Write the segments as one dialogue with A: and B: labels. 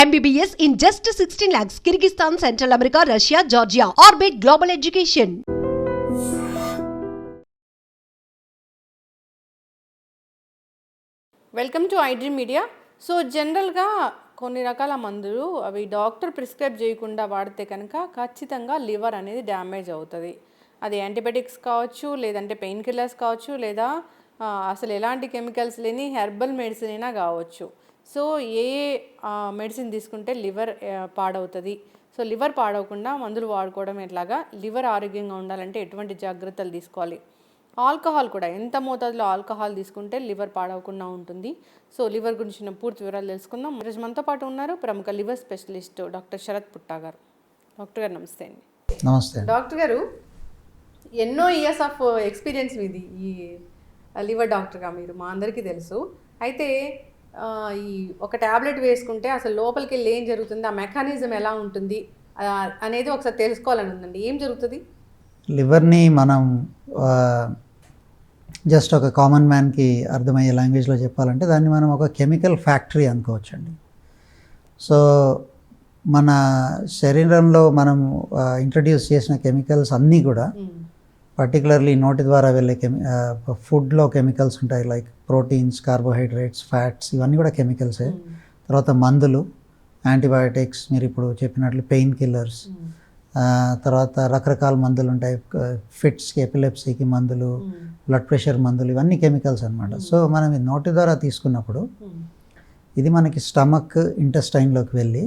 A: MBBS in just 16 lakhs. Kyrgyzstan, Central America, Russia, Georgia. Orbit Global Education.
B: Welcome to iDream media. So జనరల్గా కొన్ని రకాల మందులు అవి doctor prescribe చేయకుండా వాడితే కనుక ఖచ్చితంగా లివర్ అనేది డ్యామేజ్ అవుతుంది. అది యాంటీబయాటిక్స్ కావచ్చు, లేదంటే పెయిన్ కిల్లర్స్ కావచ్చు, లేదా అసలు ఎలాంటి కెమికల్స్ లేని హెర్బల్ మెడిసిన్ అయినా కావచ్చు. సో ఏ మెడిసిన్ తీసుకుంటే లివర్ పాడవుతుంది, సో లివర్ పాడవకుండా మందులు వాడుకోవడం ఎట్లాగా, లివర్ ఆరోగ్యంగా ఉండాలంటే ఎటువంటి జాగ్రత్తలు తీసుకోవాలి, ఆల్కహాల్ కూడా ఎంత మోతాదులో ఆల్కహాల్ తీసుకుంటే లివర్ పాడవకుండా ఉంటుంది. సో లివర్ గురించిన పూర్తి వివరాలు తెలుసుకుందాం. ఈరోజు మనతో పాటు ఉన్నారు ప్రముఖ లివర్ స్పెషలిస్ట్ డాక్టర్ శరత్ పుట్టా గారు. డాక్టర్ గారు నమస్తే అండి.
C: నమస్తే
B: డాక్టర్ గారు, ఎన్నో ఇయర్స్ ఆఫ్ ఎక్స్పీరియన్స్ మీది ఈ లివర్ డాక్టర్గా, మీరు మా అందరికీ తెలుసు. అయితే ఈ ఒక ట్యాబ్లెట్ వేసుకుంటే అసలు లోపలికి వెళ్ళి ఏం జరుగుతుంది, ఆ మెకానిజం ఎలా ఉంటుంది అనేది ఒకసారి తెలుసుకోవాలని ఉందండి. ఏం జరుగుతుంది?
C: లివర్ని మనం జస్ట్ ఒక కామన్ మ్యాన్కి అర్థమయ్యే లాంగ్వేజ్లో చెప్పాలంటే దాన్ని మనం ఒక కెమికల్ ఫ్యాక్టరీ అనుకోవచ్చండి. సో మన శరీరంలో మనం ఇంట్రడ్యూస్ చేసిన కెమికల్స్ అన్నీ కూడా పర్టికులర్లీ నోటి ద్వారా వెళ్ళే ఫుడ్లో కెమికల్స్ ఉంటాయి, లైక్ ప్రోటీన్స్, కార్బోహైడ్రేట్స్, ఫ్యాట్స్, ఇవన్నీ కూడా కెమికల్సే. తర్వాత మందులు, యాంటీబయాటిక్స్, మీరు ఇప్పుడు చెప్పినట్లు పెయిన్ కిల్లర్స్, తర్వాత రకరకాల మందులు ఉంటాయి, ఫిట్స్కి, ఎపిలెప్సీకి మందులు, బ్లడ్ ప్రెషర్ మందులు, ఇవన్నీ కెమికల్స్ అనమాట. సో మనం ఈ నోటి ద్వారా తీసుకున్నప్పుడు ఇది మనకి స్టమక్, ఇంటెస్టైన్లోకి వెళ్ళి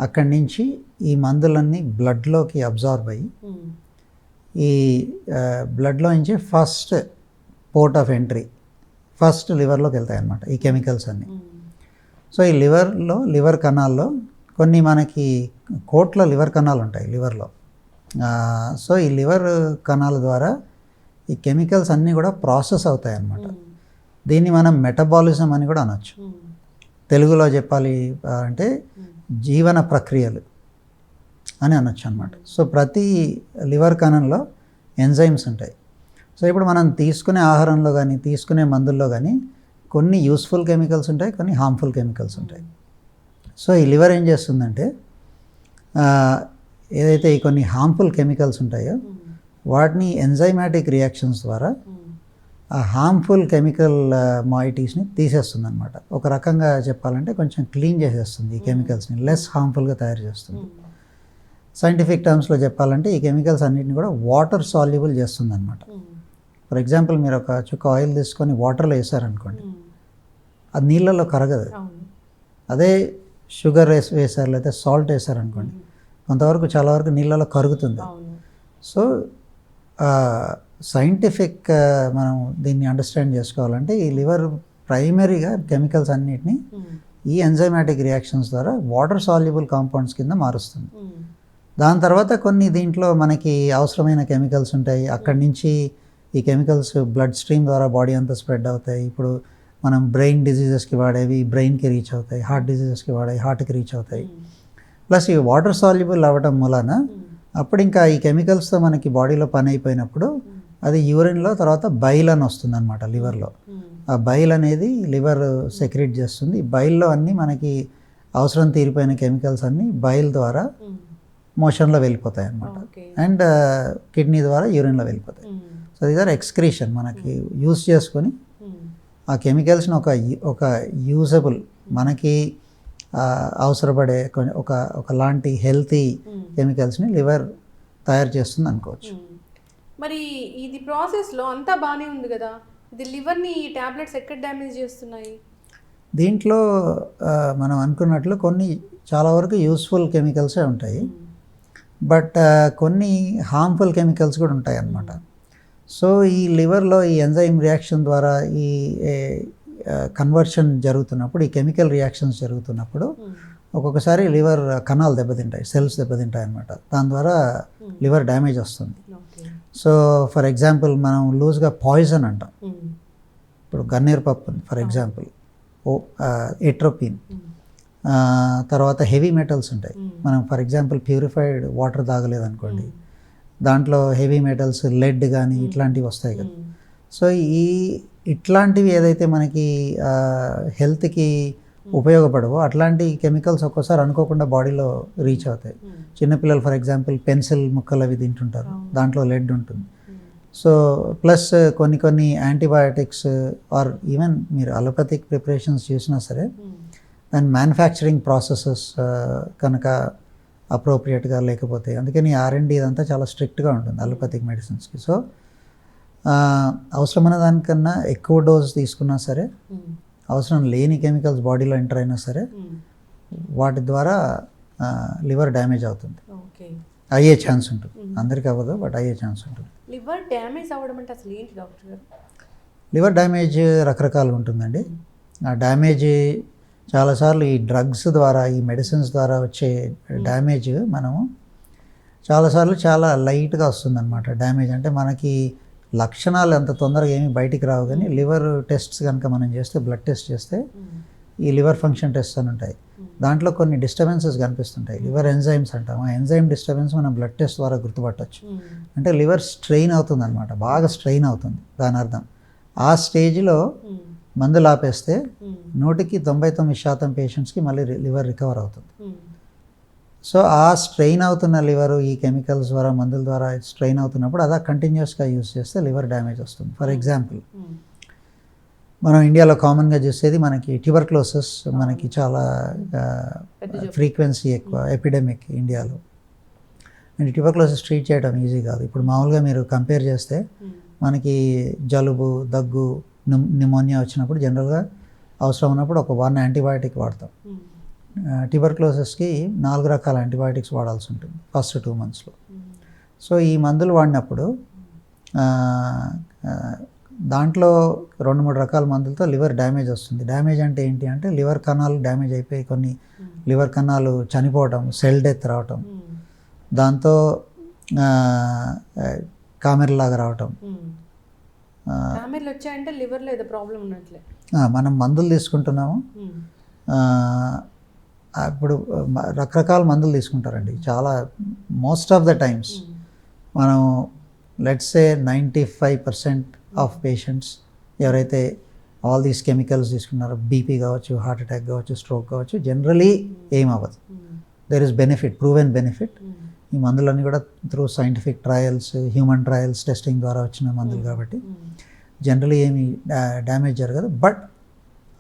C: అక్కడి నుంచి ఈ మందులన్నీ బ్లడ్లోకి అబ్జార్బ్ అయ్యి ఈ బ్లడ్లో నుంచి first port of entry first లివర్లోకి వెళ్తాయి అన్నమాట ఈ కెమికల్స్ అన్నీ. సో ఈ లివర్ కణాల్లో కొన్ని మనకి కోట్ల లివర్ కణాలు ఉంటాయి లివర్లో. సో ఈ లివర్ కణాల ద్వారా ఈ కెమికల్స్ అన్నీ కూడా ప్రాసెస్ అవుతాయి అన్నమాట. దీన్ని మనం మెటబాలిజం అని కూడా అనొచ్చు. తెలుగులో చెప్పాలి అంటే జీవన ప్రక్రియలు అని అనొచ్చు అనమాట. సో ప్రతి లివర్ కణంలో ఎంజైమ్స్ ఉంటాయి. సో ఇప్పుడు మనం తీసుకునే ఆహారంలో కానీ తీసుకునే మందుల్లో కానీ కొన్ని యూస్ఫుల్ కెమికల్స్ ఉంటాయి, కొన్ని హార్మ్ఫుల్ కెమికల్స్ ఉంటాయి. సో ఈ లివర్ ఏం చేస్తుందంటే ఏదైతే ఈ కొన్ని హార్మ్ఫుల్ కెమికల్స్ ఉంటాయో వాటిని ఎంజైమాటిక్ రియాక్షన్స్ ద్వారా ఆ హార్మ్ఫుల్ కెమికల్ మాయిటీస్ని తీసేస్తుంది అనమాట. ఒక రకంగా చెప్పాలంటే కొంచెం క్లీన్ చేసేస్తుంది ఈ కెమికల్స్ని, లెస్ హార్మ్ఫుల్గా తయారు చేస్తుంది. సైంటిఫిక్ టర్మ్స్లో చెప్పాలంటే ఈ కెమికల్స్ అన్నిటిని కూడా వాటర్ సాల్యుబుల్ చేస్తుంది అనమాట. ఫర్ ఎగ్జాంపుల్ మీరు ఒక చుక్క ఆయిల్ తీసుకొని వాటర్లో వేసారనుకోండి, అది నీళ్ళలో కరగదు. అదే షుగర్ వేసారు లేదా సాల్ట్ వేసారనుకోండి, కొంతవరకు చాలా వరకు నీళ్ళలో కరుగుతుంది. సో సైంటిఫిక్ మనం దీన్ని అండర్స్టాండ్ చేసుకోవాలంటే ఈ లివర్ ప్రైమరీగా కెమికల్స్ అన్నిటిని ఈ ఎంజైమాటిక్ రియాక్షన్స్ ద్వారా వాటర్ సాల్యుబుల్ కాంపౌండ్స్ కింద మారుస్తుంది. దాని తర్వాత కొన్ని దీంట్లో మనకి అవసరమైన కెమికల్స్ ఉంటాయి. అక్కడి నుంచి ఈ కెమికల్స్ బ్లడ్ స్ట్రీమ్ ద్వారా బాడీ అంతా స్ప్రెడ్ అవుతాయి. ఇప్పుడు మనం బ్రెయిన్ డిజీజెస్కి వాడేవి బ్రెయిన్కి రీచ్ అవుతాయి, హార్ట్ డిజీజెస్కి వాడేవి హార్ట్కి రీచ్ అవుతాయి. ప్లస్ ఈ వాటర్ సాల్యుబుల్ అవ్వటం మూలాన అప్పుడు ఇంకా ఈ కెమికల్స్తో మనకి బాడీలో పని అయిపోయినప్పుడు అది యూరిన్లో తర్వాత బైల్ అని వస్తుంది అనమాట లివర్లో. ఆ బైల్ అనేది లివర్ సెక్రెట్ చేస్తుంది. బైల్లో అన్నీ మనకి అవసరం తీరిపోయిన కెమికల్స్ అన్నీ బైల్ ద్వారా మోషన్లో వెళ్ళిపోతాయి అన్నమాట. అండ్ కిడ్నీ ద్వారా యూరిన్లో వెళ్ళిపోతాయి. So these are excretion. మనకి యూజ్ చేసుకొని ఆ కెమికల్స్ని ఒక యూజబుల్ మనకి అవసరపడే ఒకలాంటి హెల్తీ కెమికల్స్ని లివర్ తయారు చేస్తుంది అనుకోవచ్చు.
B: మరి ఇది ప్రాసెస్లో అంతా బాగానే ఉంది కదా, ఇది లివర్ని ట్యాబ్లెట్స్ ఎక్కడ డ్యామేజ్ చేస్తున్నాయి?
C: దీంట్లో మనం అనుకున్నట్లు కొన్ని చాలా వరకు యూస్ఫుల్ కెమికల్సే ఉంటాయి, బట్ కొన్ని హార్మ్ఫుల్ కెమికల్స్ కూడా ఉంటాయి అన్నమాట. సో ఈ లివర్లో ఈ ఎంజైమ్ రియాక్షన్ ద్వారా ఈ కన్వర్షన్ జరుగుతున్నప్పుడు, ఈ కెమికల్ రియాక్షన్స్ జరుగుతున్నప్పుడు ఒక్కొక్కసారి లివర్ కణాలు దెబ్బతింటాయి, సెల్స్ దెబ్బతింటాయి అన్నమాట. దాని ద్వారా లివర్ డ్యామేజ్ వస్తుంది. సో ఫర్ ఎగ్జాంపుల్ మనం లూజ్గా పాయిజన్ అంటాం. ఇప్పుడు గన్నేరు పప్పు ఫర్ ఎగ్జాంపుల్, ఎట్రోపిన్, తర్వాత హెవీ మెటల్స్ ఉంటాయి. మనం ఫర్ ఎగ్జాంపుల్ ప్యూరిఫైడ్ వాటర్ తాగలేదనుకోండి, దాంట్లో హెవీ మెటల్స్ లెడ్ కానీ ఇట్లాంటివి వస్తాయి కదా. సో ఇట్లాంటివి ఏదైతే మనకి హెల్త్కి ఉపయోగపడవు అట్లాంటి కెమికల్స్ ఒక్కోసారి అనుకోకుండా బాడీలో రీచ్ అవుతాయి. చిన్నపిల్లలు ఫర్ ఎగ్జాంపుల్ పెన్సిల్ ముక్కలు అవి తింటుంటారు, దాంట్లో లెడ్ ఉంటుంది. సో ప్లస్ కొన్ని యాంటీబయాటిక్స్ ఆర్ ఈవెన్ మీరు అలోపతిక్ ప్రిపరేషన్స్ చూసినా సరే దాని మ్యానుఫ్యాక్చరింగ్ ప్రాసెసెస్ కనుక అప్రోప్రియేట్గా లేకపోతే, అందుకని R&D ఇదంతా చాలా స్ట్రిక్ట్గా ఉంటుంది అలోపతిక్ మెడిసిన్స్కి. సో అవసరమైన దానికన్నా ఎక్కువ డోస్ తీసుకున్నా సరే, అవసరం లేని కెమికల్స్ బాడీలో ఎంటర్ అయినా సరే వాటి ద్వారా లివర్ డ్యామేజ్ అవుతుంది, అయ్యే ఛాన్స్ ఉంటుంది. అందరికీ అవ్వదు, బట్ అయ్యే ఛాన్స్ ఉంటుంది.
B: లివర్ డ్యామేజ్ అవ్వడం అంటే అసలు ఏంటి డాక్టర్ గారు?
C: లివర్ డ్యామేజ్ రకరకాలుగా ఉంటుందండి. ఆ డ్యామేజ్ చాలాసార్లు ఈ డ్రగ్స్ ద్వారా, ఈ మెడిసిన్స్ ద్వారా వచ్చే డ్యామేజ్ మనము చాలాసార్లు చాలా లైట్గా వస్తుందన్నమాట. డ్యామేజ్ అంటే మనకి లక్షణాలు అంత తొందరగా ఏమీ బయటికి రావు, కానీ లివర్ టెస్ట్స్ కనుక మనం చేస్తే, బ్లడ్ టెస్ట్ చేస్తే ఈ లివర్ ఫంక్షన్ టెస్ట్ అని ఉంటాయి. దాంట్లో కొన్ని డిస్టర్బెన్సెస్ కనిపిస్తుంటాయి, లివర్ ఎంజైమ్స్ అంటాం. ఆ ఎంజైమ్ డిస్టర్బెన్స్ మనం బ్లడ్ టెస్ట్ ద్వారా గుర్తుపట్టవచ్చు. అంటే లివర్ స్ట్రెయిన్ అవుతుంది అనమాట, బాగా స్ట్రెయిన్ అవుతుంది దాని అర్థం. ఆ స్టేజ్లో మందులు ఆపేస్తే 99% పేషెంట్స్కి మళ్ళీ లివర్ రికవర్ అవుతుంది. సో ఆ స్ట్రెయిన్ అవుతున్న లివర్ ఈ కెమికల్స్ ద్వారా, మందుల ద్వారా స్ట్రెయిన్ అవుతున్నప్పుడు అదా కంటిన్యూస్గా యూస్ చేస్తే లివర్ డ్యామేజ్ వస్తుంది. ఫర్ ఎగ్జాంపుల్ మనం ఇండియాలో కామన్గా చూసేది మనకి ట్యూబర్క్లోసిస్, మనకి చాలా ఫ్రీక్వెన్సీ ఎక్కువ ఎపిడెమిక్ ఇండియాలో. అండ్ ట్యూబర్క్లోసిస్ ట్రీట్ చేయడం ఈజీ కాదు. ఇప్పుడు మామూలుగా మీరు కంపేర్ చేస్తే మనకి జలుబు, దగ్గు, న్యూమోనియా వచ్చినప్పుడు జనరల్గా అవసరం ఉన్నప్పుడు ఒక 1 యాంటీబయాటిక్ వాడతాం. ట్యూబర్క్లోసిస్కి 4 రకాల యాంటీబయాటిక్స్ వాడాల్సి ఉంటుంది ఫస్ట్ 2 monthsలో. సో ఈ మందులు వాడినప్పుడు దాంట్లో 2-3 రకాల మందులతో లివర్ డ్యామేజ్ వస్తుంది. డ్యామేజ్ అంటే ఏంటి అంటే లివర్ కణాలు డ్యామేజ్ అయిపోయి కొన్ని లివర్ కణాలు చనిపోవటం, సెల్ డెత్ రావటం, దాంతో కామెర్లాగా రావటం.
B: వచ్చాయంటే లివర్లో ఏదో ప్రాబ్లం ఉన్నట్లే.
C: మనం మందులు తీసుకుంటున్నాము, ఇప్పుడు రకరకాల మందులు తీసుకుంటారండి. చాలా మోస్ట్ ఆఫ్ ద టైమ్స్ మనం లెట్స్ సే 95% ఆఫ్ పేషెంట్స్ ఎవరైతే ఆల్ దీస్ కెమికల్స్ తీసుకున్నారో, బీపీ కావచ్చు, హార్ట్ అటాక్ కావచ్చు, స్ట్రోక్ కావచ్చు, జనరలీ ఏం అవ్వదు. There is benefit, proven benefit. ఈ మందులన్నీ కూడా through scientific trials, human trials, testing ద్వారా వచ్చిన మందులు కాబట్టి జనరలీ ఏమి డ్యామేజ్ జరగదు. బట్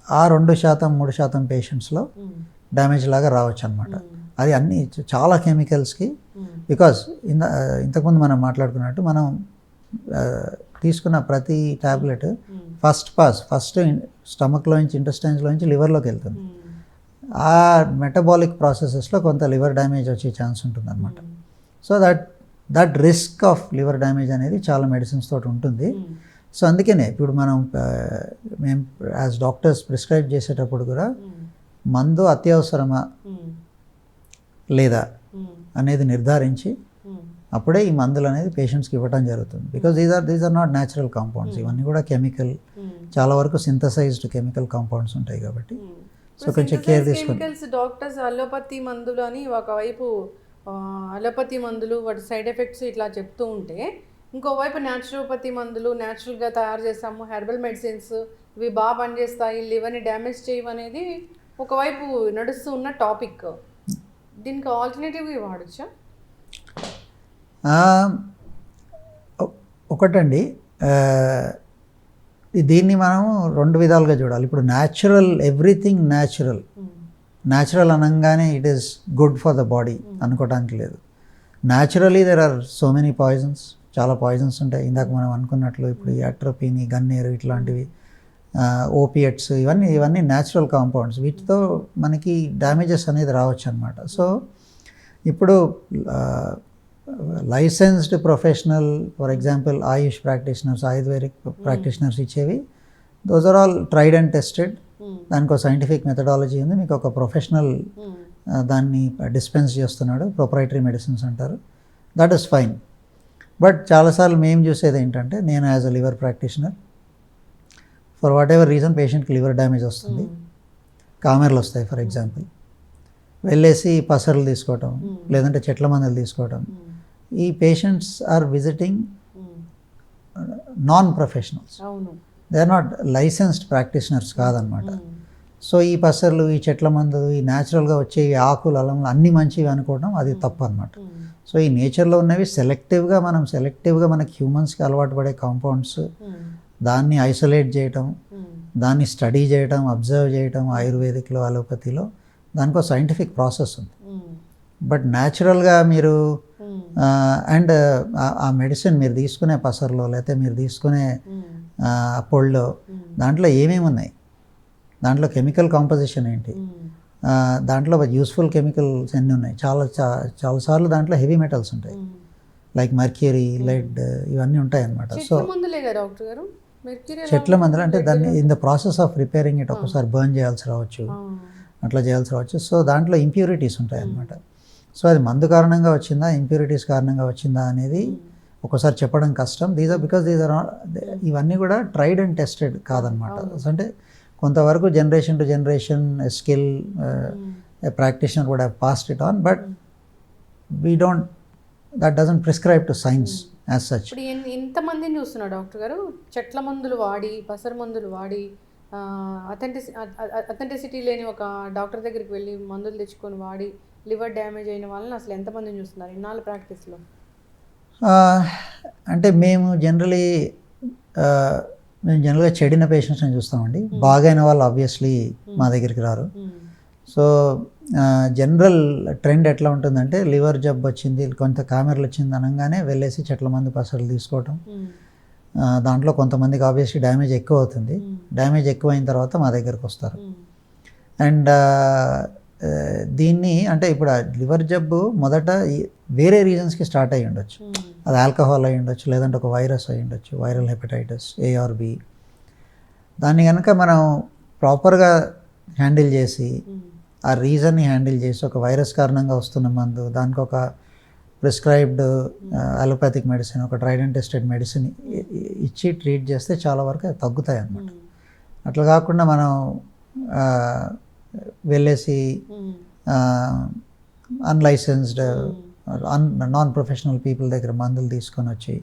C: ఆ 2%, 3% పేషెంట్స్లో డ్యామేజ్ లాగా రావచ్చు అనమాట. అది అన్ని చాలా కెమికల్స్కి, బికాస్ ఇంతకుముందు మనం మాట్లాడుకున్నట్టు మనం తీసుకున్న ప్రతి ట్యాబ్లెట్ ఫస్ట్ స్టమక్లోంచి, ఇంటెస్టైన్స్లోంచి లివర్లోకి వెళ్తుంది. ఆ మెటబాలిక్ ప్రాసెసెస్లో కొంత లివర్ డ్యామేజ్ వచ్చే ఛాన్స్ ఉంటుంది అనమాట. So that risk of liver damage అనేది చాలా మెడిసిన్స్ తోటి ఉంటుంది. సో అందుకనే ఇప్పుడు మేము యాజ్ డాక్టర్స్ ప్రిస్క్రైబ్ చేసేటప్పుడు కూడా మందు అత్యవసరమా లేదా అనేది నిర్ధారించి అప్పుడే ఈ మందులు అనేది పేషెంట్స్కి ఇవ్వడం జరుగుతుంది. Because these are not natural compounds, ఇవన్నీ కూడా కెమికల్, చాలా వరకు సింథసైజ్డ్ కెమికల్ కాంపౌండ్స్ ఉంటాయి కాబట్టి సో కొంచెం కేర్ తీసుకోండి.
B: డాక్టర్స్ అలోపతి మందులు అని ఒకవైపు అలోపతి మందులు వాటి సైడ్ ఎఫెక్ట్స్ ఇట్లా చెప్తూ ఉంటే, ఇంకోవైపు న్యాచురోపతి మందులు, న్యాచురల్గా తయారు చేస్తాము, హెర్బల్ మెడిసిన్స్ ఇవి బాగా పనిచేస్తాయి, లివర్ని డ్యామేజ్ చేయమనేది ఒకవైపు నడుస్తూ ఉన్న టాపిక్. దీనికి ఆల్టర్నేటివ్గా వాడచ్చా?
C: ఒకటండి, దీన్ని మనం 2 విధాలుగా చూడాలి. ఇప్పుడు ఎవ్రీథింగ్ న్యాచురల్ అనగానే it is good for the body అనుకోవడానికి లేదు. Naturally there are so many poisons, చాలా పాయిజన్స్ ఉంటాయి. ఇందాక మనం అనుకున్నట్లు ఇప్పుడు ఈ అట్రోపిన్, గన్నేరు ఇట్లాంటివి, ఓపియట్స్, ఇవన్నీ న్యాచురల్ కాంపౌండ్స్. వీటితో మనకి డ్యామేజెస్ అనేది రావచ్చు అనమాట. సో ఇప్పుడు licensed professional, for example AYUSH practitioners, ayurvedic practitioners ఇచ్చేవి, those are all tried and tested. దానికి ఒక సైంటిఫిక్ మెథడాలజీ ఉంది, మీకు ఒక ప్రొఫెషనల్ దాన్ని డిస్పెన్స్ చేస్తున్నాడు, ప్రొప్రైటరీ మెడిసిన్స్ అంటారు, దట్ ఈస్ ఫైన్. బట్ చాలాసార్లు మేము చూసేది ఏంటంటే, నేను as a liver practitioner for what ever reason పేషెంట్కి లివర్ డ్యామేజ్ వస్తుంది, కామెర్లు వస్తాయి ఫర్ ఎగ్జాంపుల్, వెళ్ళేసి పసర్లు తీసుకోవటం, లేదంటే చెట్ల మందులు తీసుకోవటం. ఈ patients are visiting non professionals, they are not licensed practitioners కాదనమాట. సో ఈ పసర్లు, ఈ చెట్ల మందు, ఈ న్యాచురల్గా వచ్చే ఈ ఆకులు, అలంలు అన్నీ మంచివి అనుకోవడం అది తప్పు అనమాట. సో ఈ నేచర్లో ఉన్నవి సెలెక్టివ్గా మనకి హ్యూమన్స్కి అలవాటు పడే కాంపౌండ్స్, దాన్ని ఐసోలేట్ చేయటం, దాన్ని స్టడీ చేయటం, అబ్జర్వ్ చేయటం, ఆయుర్వేదిక్లో, అలోపతిలో దానికి ఒక సైంటిఫిక్ ప్రాసెస్ ఉంది. బట్ న్యాచురల్గా మీరు అండ్ ఆ మెడిసిన్ మీరు తీసుకునే పసర్లో లేకపోతే మీరు తీసుకునే పొడిలో దాంట్లో ఏమేమి ఉన్నాయి, దాంట్లో కెమికల్ కాంపోజిషన్ ఏంటి, దాంట్లో యూస్ఫుల్ కెమికల్స్ ఎన్ని ఉన్నాయి, చాలాసార్లు దాంట్లో హెవీ మెటల్స్ ఉంటాయి, లైక్ మర్క్యూరీ, లెడ్, ఇవన్నీ ఉంటాయి అన్నమాట. సో చెట్ల మందులు అంటే దాన్ని in the process of preparing it ఒకసారి బర్న్ చేయాల్సి రావచ్చు, అట్లా చేయాల్సి రావచ్చు. సో దాంట్లో ఇంప్యూరిటీస్ ఉంటాయి అన్నమాట. సో అది మందు కారణంగా వచ్చిందా, ఇంప్యూరిటీస్ కారణంగా వచ్చిందా అనేది ఒకసారి చెప్పడం కష్టం. బికాస్ ఇవన్నీ కూడా ట్రైడ్ అండ్ టెస్టెడ్ కాదనమాట. అంటే కొంతవరకు generation to generation skill practitioner కూడా passed it on, but that doesn't prescribe to science as such.
B: ఇప్పుడు ఇంతమందిని చూస్తున్నారు డాక్టర్ గారు, చెట్ల మందులు వాడి, పసరు మందులు వాడి, అథెంటిసిటీ లేని ఒక డాక్టర్ దగ్గరికి వెళ్ళి మందులు తెచ్చుకొని వాడి లివర్ డ్యామేజ్ అయిన వాళ్ళని అసలు ఎంతమందిని చూస్తున్నారు ఇన్నాళ్ళ ప్రాక్టీస్లో?
C: అంటే మేము జనరల్గా చెడిన పేషెంట్స్ని చూస్తామండి. బాగైన వాళ్ళు ఆబ్వియస్లీ మా దగ్గరికి రారు. సో జనరల్ ట్రెండ్ ఎట్లా ఉంటుందంటే, లివర్ జబ్బు వచ్చింది, కొంత కామెరలు వచ్చింది అనగానే వెళ్ళేసి చెట్ల మందు పసర్లు తీసుకోవటం. దాంట్లో కొంతమందికి ఆబ్వియస్లీ డ్యామేజ్ ఎక్కువ అవుతుంది. డ్యామేజ్ ఎక్కువ అయిన తర్వాత మా దగ్గరకు వస్తారు. అండ్ దీన్ని అంటే ఇప్పుడు లివర్ జబ్బు మొదట వేరే రీజన్స్కి స్టార్ట్ అయ్యి ఉండొచ్చు. అది ఆల్కహాల్ అయ్యి ఉండొచ్చు, లేదంటే ఒక వైరస్ అయ్యి ఉండొచ్చు, viral hepatitis A or B. దాన్ని కనుక మనం ప్రాపర్గా హ్యాండిల్ చేసి, ఆ రీజన్ని హ్యాండిల్ చేసి, ఒక వైరస్ కారణంగా వస్తున్న మందు, దానికి ఒక ప్రిస్క్రైబ్డ్ అలోపతిక్ మెడిసిన్, ఒక ట్రైడ్ అండ్ టెస్టెడ్ మెడిసిన్ ఇచ్చి ట్రీట్ చేస్తే చాలా వరకు అవి తగ్గుతాయి అన్నమాట. అట్లా కాకుండా మనం వెళ్ళేసి అన్లైసెన్స్డ్ నాన్ ప్రొఫెషనల్ పీపుల్ దగ్గర మందులు తీసుకొని వచ్చి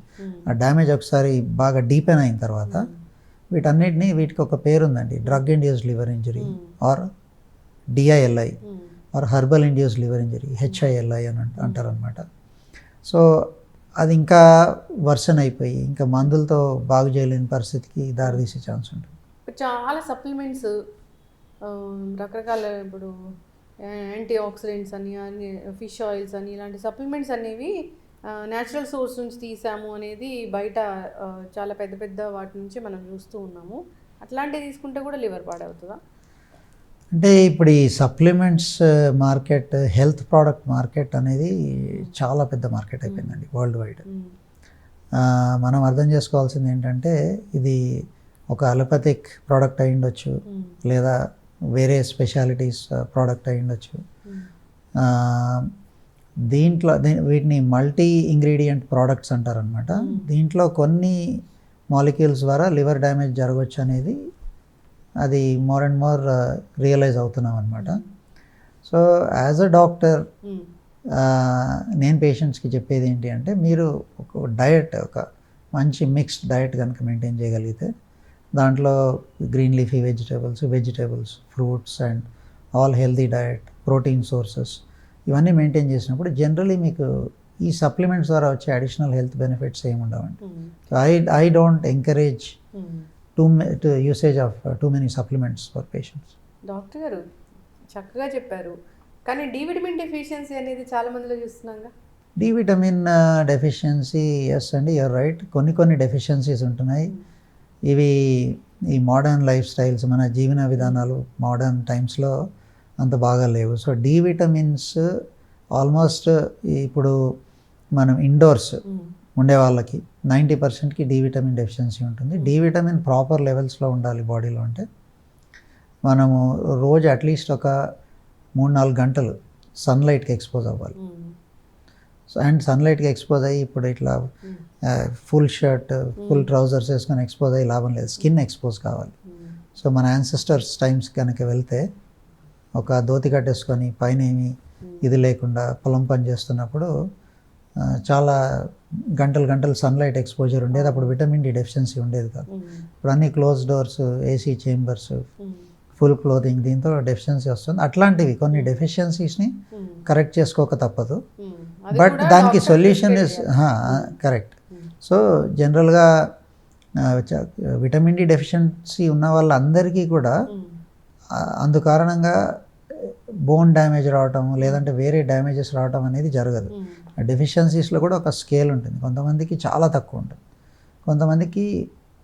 C: ఆ డ్యామేజ్ ఒకసారి బాగా డీపెన్ అయిన తర్వాత వీటికి ఒక పేరు ఉందండి, drug induced liver injury or DILI or herbal induced liver injury, HILI అని అంటారు అనమాట. సో అది ఇంకా వర్సన్ అయిపోయి ఇంకా మందులతో బాగు చేయలేని పరిస్థితికి దారితీసే ఛాన్స్ ఉంటుంది.
B: చాలా సప్లిమెంట్స్, రకరకాల ఇప్పుడు యాంటీ ఆక్సిడెంట్స్ అని, ఫిష్ ఆయిల్స్ అని, ఇలాంటి సప్లిమెంట్స్ అనేవి న్యాచురల్ సోర్స్ నుంచి తీసాము అనేది బయట చాలా పెద్ద పెద్ద వాటి నుంచి మనం చూస్తూ ఉన్నాము. అట్లాంటివి తీసుకుంటే కూడా లివర్ పాడవుతుందా?
C: అంటే ఇప్పుడు ఈ supplements market, health product market అనేది చాలా పెద్ద మార్కెట్ అయిపోయిందండి వరల్డ్ వైడ్. మనం అర్థం చేసుకోవాల్సింది ఏంటంటే, ఇది ఒక అలోపతిక్ ప్రోడక్ట్ అయి ఉండొచ్చు, లేదా వేరే స్పెషాలిటీస్ ప్రోడక్ట్ అయి ఉండొచ్చు. దీంట్లో వీటిని మల్టీ ఇంగ్రీడియంట్ ప్రోడక్ట్స్ అంటారనమాట. దీంట్లో కొన్ని మాలిక్యూల్స్ ద్వారా లివర్ డ్యామేజ్ జరగవచ్చు అనేది అది మోర్ అండ్ మోర్ రియలైజ్ అవుతున్నాం అనమాట. సో యాజ్ అ డాక్టర్ నేను పేషెంట్స్కి చెప్పేది ఏంటి అంటే, మీరు ఒక డయట్, ఒక మంచి మిక్స్డ్ డయట్ కనుక మెయింటైన్ చేయగలిగితే, దాంట్లో green leafy vegetables, fruits and all healthy diet, protein sources, ఇవన్నీ మెయింటైన్ చేసినప్పుడు జనరలీ మీకు ఈ సప్లిమెంట్స్ ద్వారా వచ్చే అడిషనల్ హెల్త్ బెనిఫిట్స్ ఏమి ఉండవండి. So I don't encourage usage of too many supplements for patients.
B: Doctor గారు చక్కగా చెప్పారు, కానీ డి విటమిన్ డెఫిషియన్సీ అనేది చాలా మందిలో చూస్తున్నాగా.
C: డి విటమిన్ డెఫిషియన్సీ, ఎస్ అండి, యూర్ రైట్, కొన్ని డెఫిషియన్సీస్ ఉంటున్నాయి. ఇవి ఈ మోడర్న్ లైఫ్ స్టైల్స్, మన జీవన విధానాలు మోడర్న్ టైమ్స్లో అంత బాగా లేవు. సో డి విటమిన్స్ ఆల్మోస్ట్ ఇప్పుడు మనం ఇండోర్స్ ఉండే వాళ్ళకి 90%కి డి విటమిన్ డెఫిషియన్సీ ఉంటుంది. డి విటమిన్ ప్రాపర్ లెవెల్స్లో ఉండాలి బాడీలో అంటే మనము రోజు అట్లీస్ట్ ఒక 3-4 గంటలు సన్లైట్కి ఎక్స్పోజ్ అవ్వాలి. సో అండ్ సన్లైట్కి ఎక్స్పోజ్ అయ్యి ఇప్పుడు ఇట్లా ఫుల్ షర్ట్, ఫుల్ ట్రౌజర్స్ వేసుకొని ఎక్స్పోజ్ అయ్యి లాభం లేదు, స్కిన్ ఎక్స్పోజ్ కావాలి. సో మన యాన్సిస్టర్స్ టైమ్స్ కనుక వెళ్తే ఒక ధోతి కట్టేసుకొని పైన ఏమి ఇది లేకుండా పొలం పని చేస్తున్నప్పుడు చాలా గంటలు సన్లైట్ ఎక్స్పోజర్ ఉండేది. అప్పుడు విటమిన్ డి డెఫిషియన్సీ ఉండేది కాదు. ఇప్పుడు అన్ని close doors, AC chambers, full clothing, దీంతో డెఫిషియన్సీ వస్తుంది. అట్లాంటివి కొన్ని డెఫిషియన్సీస్ని కరెక్ట్ చేసుకోక తప్పదు. బట్ దానికి సొల్యూషన్ ఇస్ కరెక్ట్. సో జనరల్గా విటమిన్ డి డెఫిషియన్సీ ఉన్న వాళ్ళందరికీ కూడా అందు కారణంగా బోన్ డ్యామేజ్ రావటం లేదంటే వేరే డ్యామేజెస్ రావటం అనేది జరగదు. డెఫిషియన్సీస్లో కూడా ఒక స్కేల్ ఉంటుంది. కొంతమందికి చాలా తక్కువ ఉంటుంది, కొంతమందికి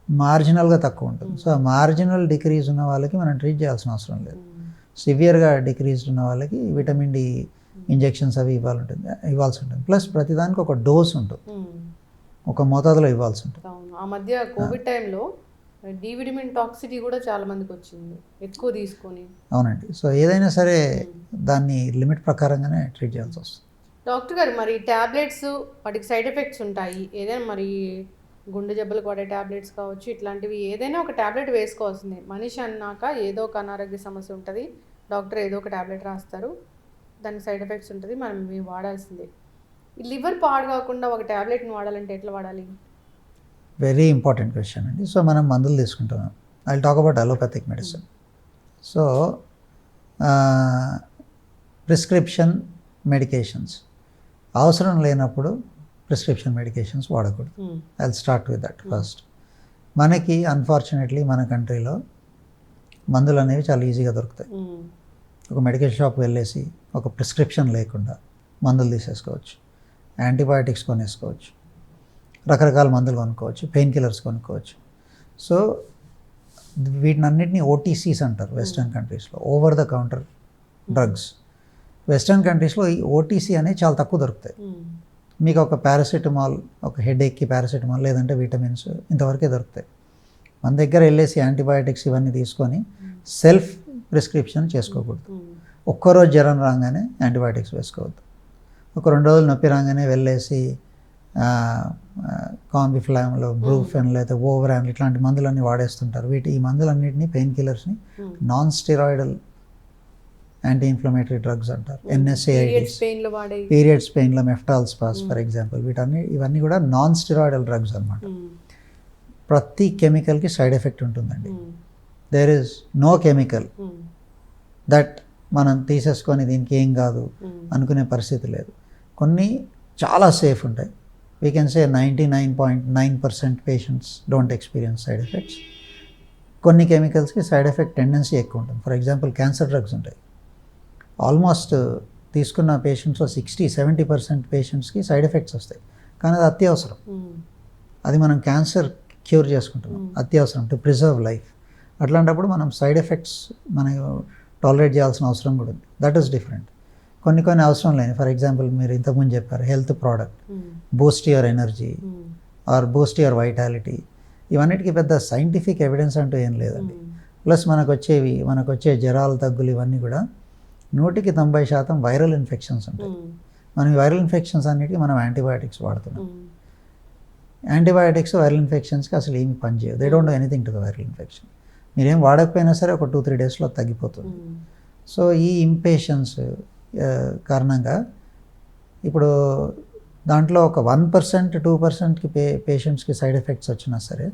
C: మార్జినల్గా తక్కువ ఉంటుంది. సో ఆ మార్జినల్ డిక్రీజ్ ఉన్న వాళ్ళకి మనం ట్రీట్ చేయాల్సిన అవసరం లేదు. సివియర్గా డిక్రీజ్డ్ ఉన్న వాళ్ళకి విటమిన్ డి ఇంజెక్షన్స్ అవి ఇవ్వాల్సి ఉంటుంది. ప్లస్ ప్రతిదానికి ఒక డోస్ ఉంటుంది, ఒక మోతాదులో ఇవ్వాల్సి ఉంటుంది.
B: ఆ మధ్య కోవిడ్ టైంలో డి విటమిన్ టాక్సిటీ కూడా చాలా మందికి వచ్చింది ఎక్కువ తీసుకొని.
C: అవునండి. సో ఏదైనా సరే దాన్ని లిమిట్ ప్రకారంగానే ట్రీట్ చేయాల్సి వస్తుంది.
B: డాక్టర్ గారు మరి ట్యాబ్లెట్స్ వాటికి సైడ్ ఎఫెక్ట్స్ ఉంటాయి. ఏదైనా మరి గుండె జబ్బులకు వాడే ట్యాబ్లెట్స్ కావచ్చు, ఇట్లాంటివి ఏదైనా ఒక ట్యాబ్లెట్ వేసుకోవాల్సిందే. మనిషి అన్నాక ఏదో ఒక అనారోగ్య సమస్య ఉంటుంది, డాక్టర్ ఏదో ఒక ట్యాబ్లెట్ రాస్తారు, దానికి సైడ్ ఎఫెక్ట్స్ ఉంటుంది, మనం ఇవి వాడాల్సిందే. ఈ లివర్ పాడు కాకుండా ఒక ట్యాబ్లెట్ని వాడాలంటే ఎట్లా వాడాలి?
C: వెరీ ఇంపార్టెంట్ క్వశ్చన్ అండి. సో మనం మందులు తీసుకుంటున్నాం. I talk about allopathic medicine. So prescription medications అవసరం లేనప్పుడు ప్రిస్క్రిప్షన్ మెడికేషన్స్ వాడకూడదు. I will start with that first. మనకి అన్ఫార్చునేట్లీ మన కంట్రీలో మందులు అనేవి చాలా ఈజీగా దొరుకుతాయి. ఒక మెడికల్ షాప్కి వెళ్ళేసి ఒక ప్రిస్క్రిప్షన్ లేకుండా మందులు తీసేసుకోవచ్చు, యాంటీబయాటిక్స్ కొనేసుకోవచ్చు, రకరకాల మందులు కొనుక్కోవచ్చు, పెయిన్ కిల్లర్స్ కొనుక్కోవచ్చు. సో వీటినన్నిటినీ ఓటీసీస్ అంటారు వెస్ట్రన్ కంట్రీస్లో, over the counter drugs. Western కంట్రీస్లో ఈ ఓటీసీ అనేది చాలా తక్కువ దొరుకుతాయి. మీకు ఒక పారాసిటమాల్, ఒక హెడేక్కి పారాసిటమాల్ లేదంటే విటమిన్స్ ఇంతవరకే దొరుకుతాయి. మన దగ్గర వెళ్ళేసి యాంటీబయాటిక్స్ ఇవన్నీ తీసుకొని సెల్ఫ్ ప్రిస్క్రిప్షన్ చేసుకోకూడదు. ఒక్కరోజు జ్వరం రాగానే యాంటీబయాటిక్స్ వేసుకోవద్దు. ఒక 2 రోజులు నొప్పి రాగానే వెళ్ళేసి కాంబిఫ్లామ్లో బ్రూఫెన్ లేదా ఓవరాన్ ఇట్లాంటి మందులన్నీ వాడేస్తుంటారు. ఈ మందులన్నింటినీ పెయిన్ కిల్లర్స్ని non steroidal anti inflammatory drugs అంటారు, NSAIDs. పీరియడ్స్ పెయిన్లో మెఫ్టాల్స్పాస్ ఫర్ ఎగ్జాంపుల్, ఇవన్నీ కూడా నాన్ స్టెరాయిడల్ డ్రగ్స్ అనమాట. ప్రతి కెమికల్కి సైడ్ ఎఫెక్ట్ ఉంటుందండి. There is no chemical that మనం తీసేసుకొని దీనికి ఏం కాదు అనుకునే పరిస్థితి లేదు. కొన్ని చాలా సేఫ్ ఉంటాయి. We can say 99.9% patients don't experience side effects. కొన్ని కెమికల్స్కి సైడ్ ఎఫెక్ట్ టెండెన్సీ ఎక్కువ ఉంటుంది. ఫర్ ఎగ్జాంపుల్ క్యాన్సర్ డ్రగ్స్ ఉంటాయి. ఆల్మోస్ట్ తీసుకున్న పేషెంట్స్లో 60-70% పేషెంట్స్కి సైడ్ ఎఫెక్ట్స్ వస్తాయి, కానీ అది అత్యవసరం. అది మనం క్యాన్సర్ క్యూర్ చేసుకుంటున్నాం, అత్యవసరం టు ప్రిజర్వ్ లైఫ్. అట్లాంటప్పుడు మనం సైడ్ ఎఫెక్ట్స్ మనం టాలరేట్ చేయాల్సిన అవసరం కూడా ఉంది. That is different. కొన్ని అవసరం లేని, ఫర్ ఎగ్జాంపుల్ మీరు ఇంతకుముందు చెప్పారు health product, boost your energy or boost your vitality, ఇవన్నిటికీ పెద్ద సైంటిఫిక్ ఎవిడెన్స్ అంటూ ఏం లేదండి. ప్లస్ మనకు వచ్చే జ్వరాలు, తగ్గులు ఇవన్నీ కూడా 100% వైరల్ ఇన్ఫెక్షన్స్ ఉంటాయి. మనం వైరల్ ఇన్ఫెక్షన్స్ అన్నిటికీ మనం యాంటీబయాటిక్స్ వాడుతున్నాం. యాంటీబయాటిక్స్ వైరల్ ఇన్ఫెక్షన్స్కి అసలు ఏమి పనిచేయవు. They don't do anything to the viral infection. మీరేం వాడకపోయినా సరే ఒక 2-3 డేస్లో తగ్గిపోతుంది. సో ఈ ఇంపేషన్స్ కారణంగా ఇప్పుడు దాంట్లో ఒక 1%, 2%కి పేషెంట్స్కి సైడ్ ఎఫెక్ట్స్ వచ్చినా సరే,